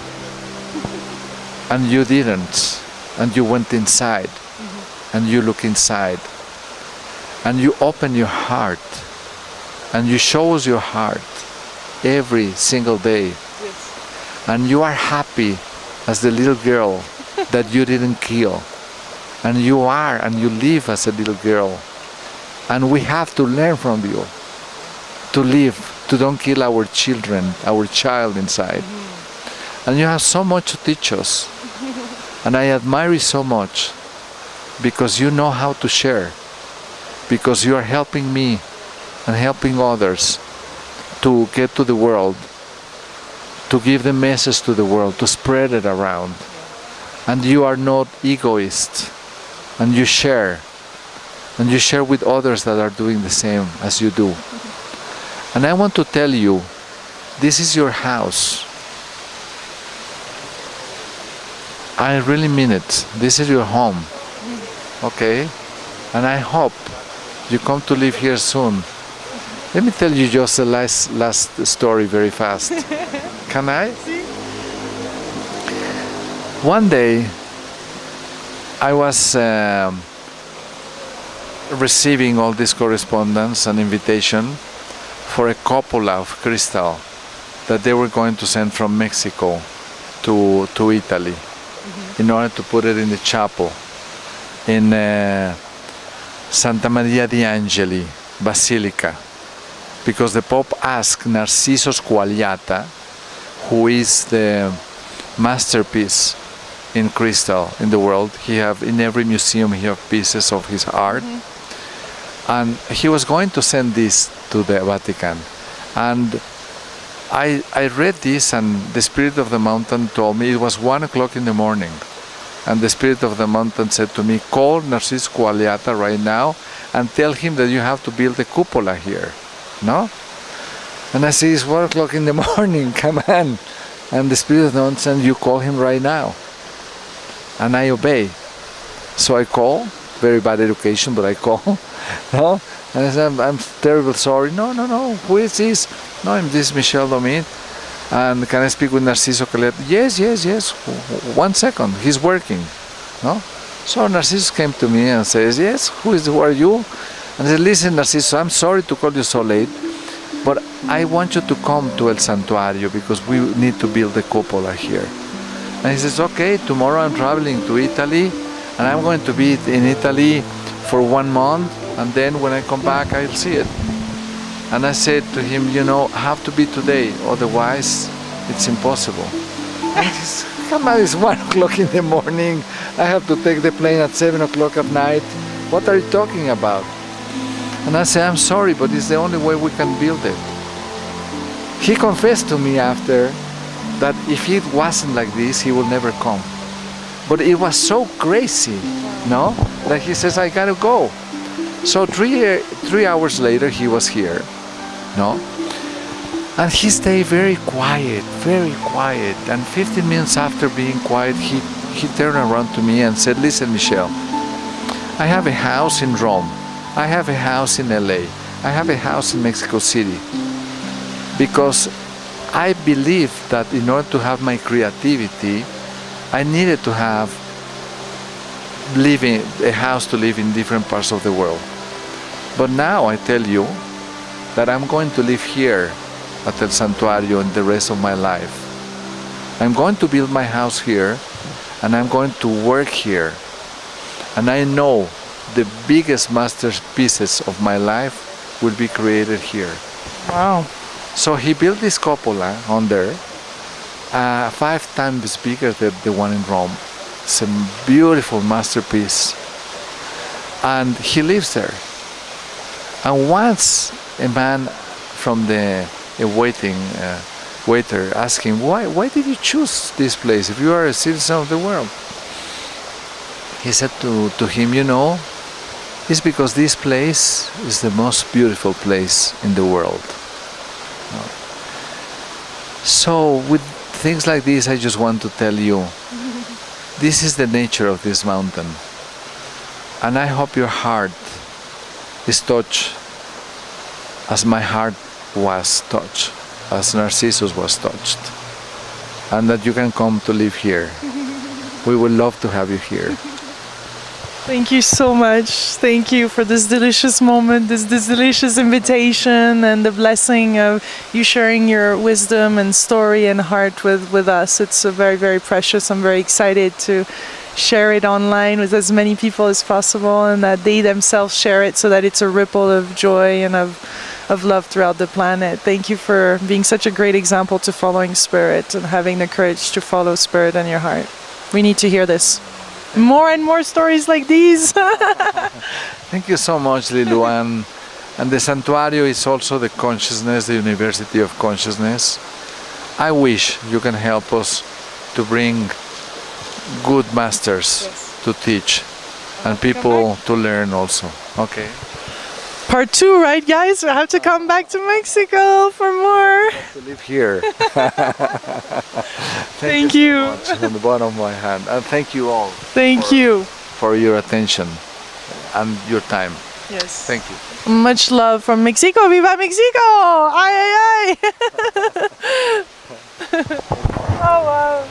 and you didn't, and you went inside, and you look inside, and you open your heart, and you show your heart every single day, and you are happy as the little girl that you didn't kill. And you are, and you live as a little girl. And we have to learn from you to live, to don't kill our children, our child inside. And you have so much to teach us. And I admire you so much, because you know how to share, because you are helping me and helping others to get to the world, to give the message to the world, to spread it around. And you are not egoist. and you share with others that are doing the same as you do. And I want to tell you, this is your house. I really mean it. This is your home. Okay? And I hope you come to live here soon. Let me tell you just the last story very fast. Can I? One day, I was receiving all this correspondence and invitation for a cupola of crystal that they were going to send from Mexico to Italy in order to put it in the chapel in Santa Maria di Angeli Basilica, because the Pope asked Narciso Squagliata, who is the masterpiece in crystal in the world. In every museum he have pieces of his art, and he was going to send this to the Vatican. And I read this, and the Spirit of the Mountain told me, it was 1 o'clock in the morning, and the Spirit of the Mountain said to me, call Narciso Squagliata right now and tell him that you have to build a cupola here. No? And I say, it's 1 o'clock in the morning, come on. And the Spirit of the Mountain said, you call him right now. And I obey. So I call, very bad education, but I call. No? And I said, I'm terribly sorry. No, who is this? No, I'm this Michel Domit. And can I speak with Narciso Squagliata? Yes. 1 second, he's working. No? So Narciso came to me and says, yes, who are you? And I said, listen, Narciso, I'm sorry to call you so late, but I want you to come to El Santuario because we need to build a cupola here. And he says, okay, tomorrow I'm traveling to Italy, and I'm going to be in Italy for 1 month, and then when I come back, I'll see it. And I said to him, you know, have to be today, otherwise it's impossible. And he says, come on, it's 1 o'clock in the morning, I have to take the plane at 7 o'clock at night. What are you talking about? And I said, I'm sorry, but it's the only way we can build it. He confessed to me after that if it wasn't like this, he will never come. But it was so crazy, no? That he says, I gotta go. So three hours later, he was here, no? And he stayed very quiet. And 15 minutes after being quiet, he turned around to me and said, listen, Michel, I have a house in Rome. I have a house in LA. I have a house in Mexico City. Because I believe that in order to have my creativity, I needed to have a house to live in different parts of the world. But now I tell you that I'm going to live here at El Santuario in the rest of my life. I'm going to build my house here, and I'm going to work here. And I know the biggest masterpieces of my life will be created here. Wow. So he built this cupola on there, 5 times bigger than the one in Rome. It's a beautiful masterpiece. And he lives there. And once a man from the waiter asked him, why did you choose this place if you are a citizen of the world? He said to him, you know, it's because this place is the most beautiful place in the world. So with things like this, I just want to tell you, this is the nature of this mountain. And I hope your heart is touched as my heart was touched, as Narcissus was touched. And that you can come to live here. We would love to have you here. Thank you so much. Thank you for this delicious moment, this delicious invitation, and the blessing of you sharing your wisdom and story and heart with us. It's very, very precious. I'm very excited to share it online with as many people as possible, and that they themselves share it so that it's a ripple of joy and of love throughout the planet. Thank you for being such a great example to following Spirit and having the courage to follow Spirit in your heart. We need to hear this. More and more stories like these. Thank you so much, Lilou. And the Santuario is also the consciousness, the University of Consciousness. I wish you can help us to bring good masters to teach and people to learn also. Okay. Part 2, right, guys? I have to come back to Mexico for more. To live here. Thank you. So much from the bottom of my hand, and thank you all. Thank you for your attention and your time. Yes. Thank you. Much love from Mexico. Viva Mexico! Ay, ay, ay! Oh, wow.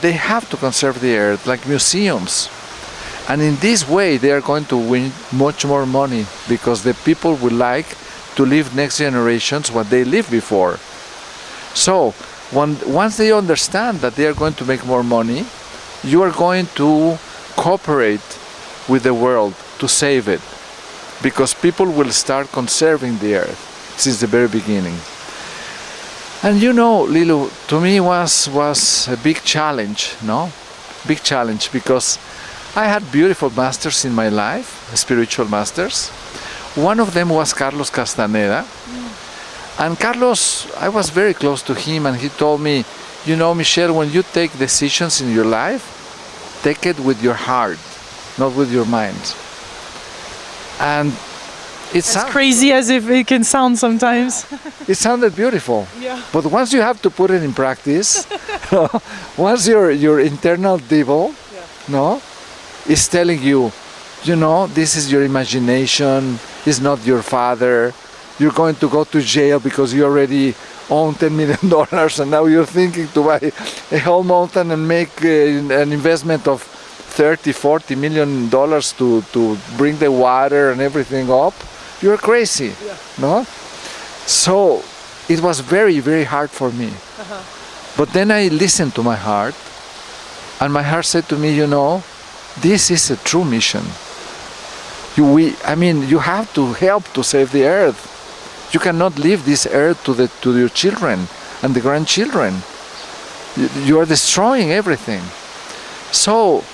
They have to conserve the earth like museums, and in this way they are going to win much more money, because the people would like to leave next generations what they lived before. So once they understand that they are going to make more money, you are going to cooperate with the world to save it, because people will start conserving the earth since the very beginning. And you know, Lilou, to me was a big challenge, no? Big challenge, because I had beautiful masters in my life, spiritual masters. One of them was Carlos Castaneda. And Carlos, I was very close to him, and he told me, you know, Michel, when you take decisions in your life, take it with your heart, not with your mind. And it's as crazy as if it can sound sometimes. It sounded beautiful. Yeah. But once you have to put it in practice, once your internal devil, no, is telling you, you know, this is your imagination, it's not your father, you're going to go to jail because you already own $10 million and now you're thinking to buy a whole mountain and make an investment of $30–40 million to bring the water and everything up. You're crazy, no? So it was very, very hard for me. But then I listened to my heart, and my heart said to me, you know, this is a true mission. You have to help to save the earth. You cannot leave this earth to your children and the grandchildren. You are destroying everything. So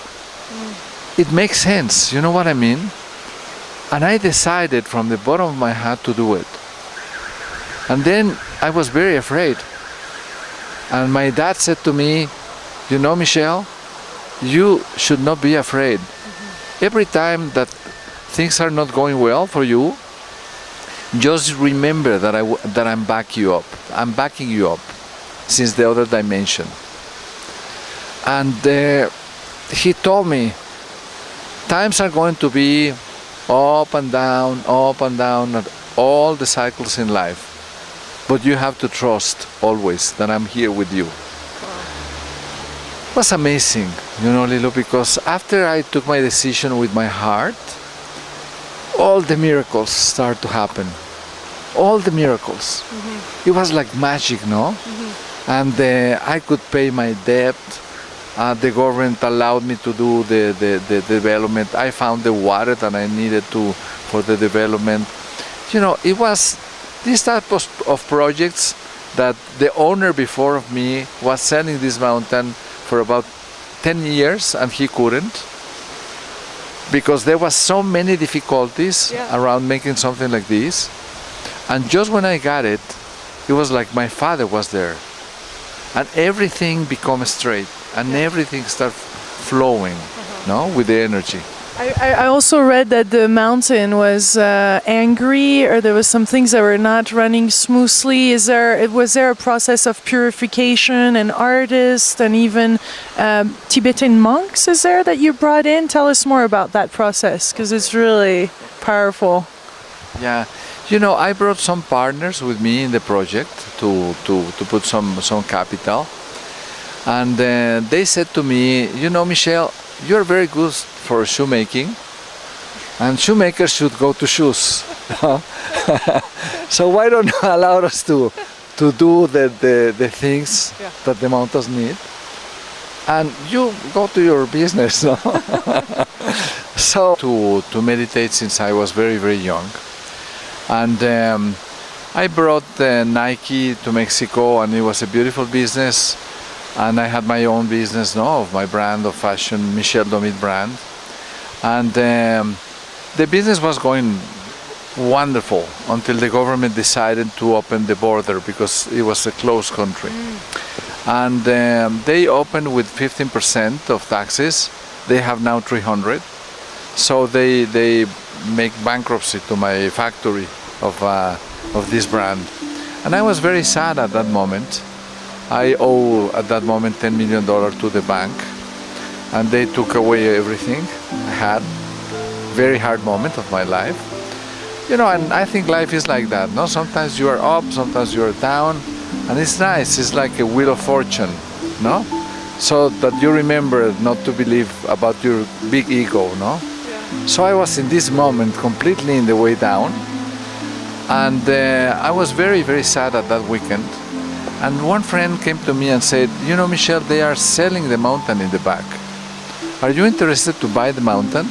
it makes sense, you know what I mean? And I decided from the bottom of my heart to do it. And then I was very afraid. And my dad said to me, you know, Michel, you should not be afraid. Every time that things are not going well for you, just remember that I'm backing you up. I'm backing you up since the other dimension. And he told me, times are going to be up and down, all the cycles in life. But you have to trust always that I'm here with you. It was amazing, you know, Lilou, because after I took my decision with my heart, all the miracles start to happen. All the miracles. It was like magic, no? And I could pay my debt. The government allowed me to do the development. I found the water that I needed for the development. You know, it was this type of projects that the owner before of me was selling this mountain for about 10 years and he couldn't, because there was so many difficulties around making something like this. And just when I got it, it was like my father was there. And everything became straight and everything started flowing, no, with the energy. I also read that the mountain was angry, or there was some things that were not running smoothly. Was there a process of purification and artists and even Tibetan monks, is there, that you brought in? Tell us more about that process, because it's really powerful. Yeah, you know, I brought some partners with me in the project to put some capital. And they said to me, you know, Michel, you're very good for shoemaking, and shoemakers should go to shoes. So why don't you allow us to do the things that the mountains need, and you go to your business, no? So to meditate since I was very, very young. And I brought Nike to Mexico, and it was a beautiful business. And I had my own business, no, of my brand of fashion, Michel Domit brand. And the business was going wonderful until the government decided to open the border, because it was a closed country. And they opened with 15% of taxes. They have now 300. So they make bankruptcy to my factory of this brand. And I was very sad at that moment. I owe at that moment $10 million to the bank, and they took away everything I had. Very hard moment of my life. You know, and I think life is like that, no? Sometimes you are up, sometimes you are down, and it's nice. It's like a wheel of fortune, no? So that you remember not to believe about your big ego, no? So I was in this moment completely in the way down, and I was very, very sad at that weekend. And one friend came to me and said, you know, Michel, they are selling the mountain in the back. Are you interested to buy the mountain?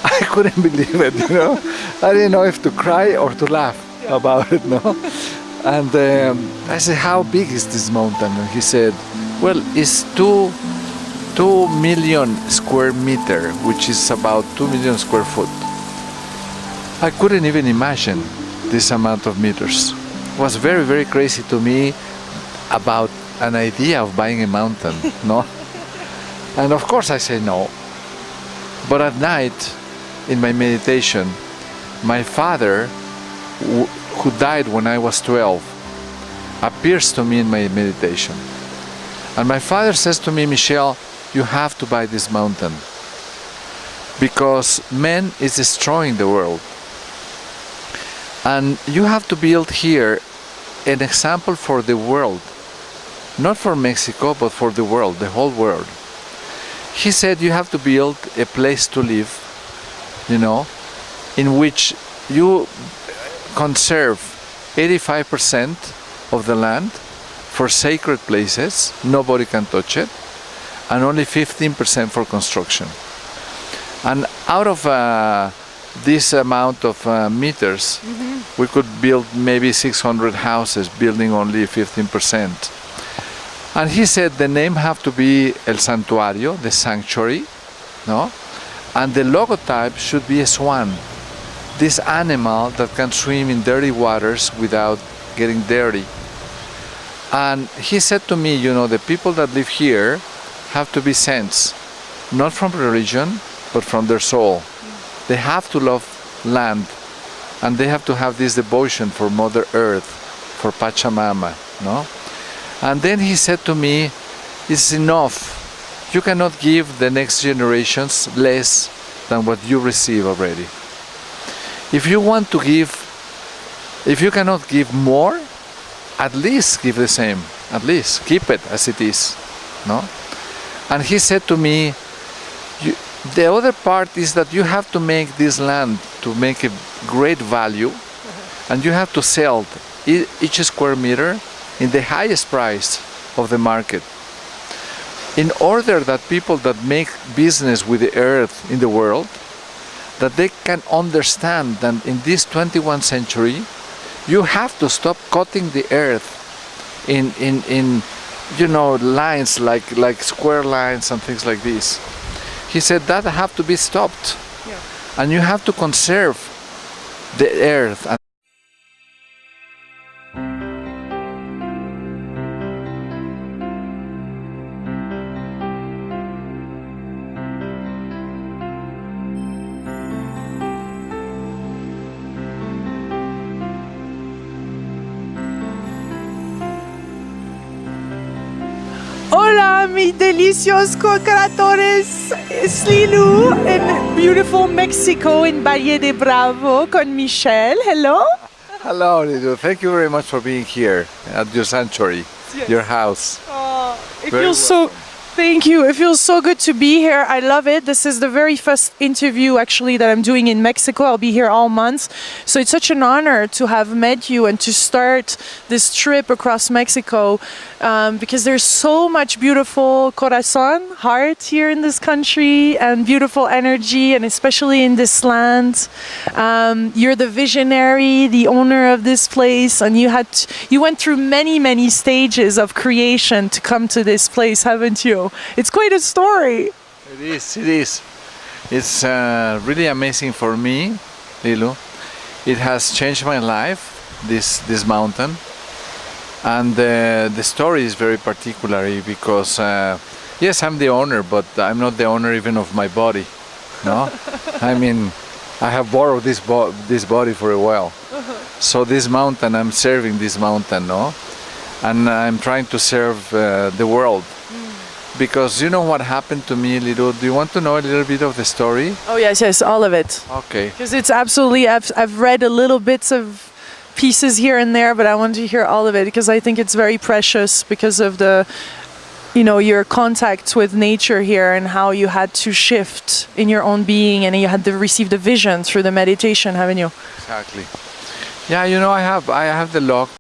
I couldn't believe it, you know. I didn't know if to cry or to laugh about it, no? And I said, how big is this mountain? And he said, well, it's 2 million square meter, which is about 2 million square foot. I couldn't even imagine this amount of meters. It was very, very crazy to me about an idea of buying a mountain, no? And of course I say no. But at night, in my meditation, my father, who died when I was 12, appears to me in my meditation. And my father says to me, Michel, you have to buy this mountain, because man is destroying the world. And you have to build here an example for the world, not for Mexico, but for the world, the whole world. He said you have to build a place to live, you know, in which you conserve 85% of the land for sacred places, nobody can touch it, and only 15% for construction. And out of this amount of meters, we could build maybe 600 houses, building only 15%. And he said the name have to be El Santuario, the sanctuary, no? And the logotype should be a swan, this animal that can swim in dirty waters without getting dirty. And he said to me, you know, the people that live here have to be saints, not from religion, but from their soul. They have to love land, and they have to have this devotion for Mother Earth, for Pachamama, no? And then he said to me, is enough. You cannot give the next generations less than what you receive already. If you want to give, if you cannot give more, at least give the same. At least keep it as it is, no? And he said to me, the other part is that you have to make this land to make a great value, and you have to sell each square meter in the highest price of the market. In order that people that make business with the earth in the world, that they can understand that in this 21st century, you have to stop cutting the earth in you know, lines like square lines and things like this. He said that have to be stopped, yeah. And you have to conserve the earth. Hola, mis deliciosos co-creadores, es Lilou in beautiful Mexico in Valle de Bravo con Michel. Hello. Hello, Lilou. Thank you very much for being here at your sanctuary, yes. Your house. Oh, it feels so. Thank you. It feels so good to be here. I love it. This is the very first interview actually that I'm doing in Mexico. I'll be here all month. So it's such an honor to have met you and to start this trip across Mexico because there's so much beautiful corazon, heart here in this country and beautiful energy, and especially in this land. You're the visionary, the owner of this place, and you went through many stages of creation to come to this place, haven't you? It's quite a story. It is. It's really amazing for me, Lilou. It has changed my life, this mountain. And the story is very particular because, yes, I'm the owner, but I'm not the owner even of my body, no? I mean, I have borrowed this body for a while. So this mountain, I'm serving this mountain, no? And I'm trying to serve the world. Because you know what happened to me, Lilou? Do you want to know a little bit of the story? Oh yes, all of it. Okay. Because it's absolutely, I've read a little bits of pieces here and there, but I want to hear all of it because I think it's very precious because of the, you know, your contact with nature here and how you had to shift in your own being and you had to receive the vision through the meditation, haven't you? Exactly. Yeah, you know, I have the luck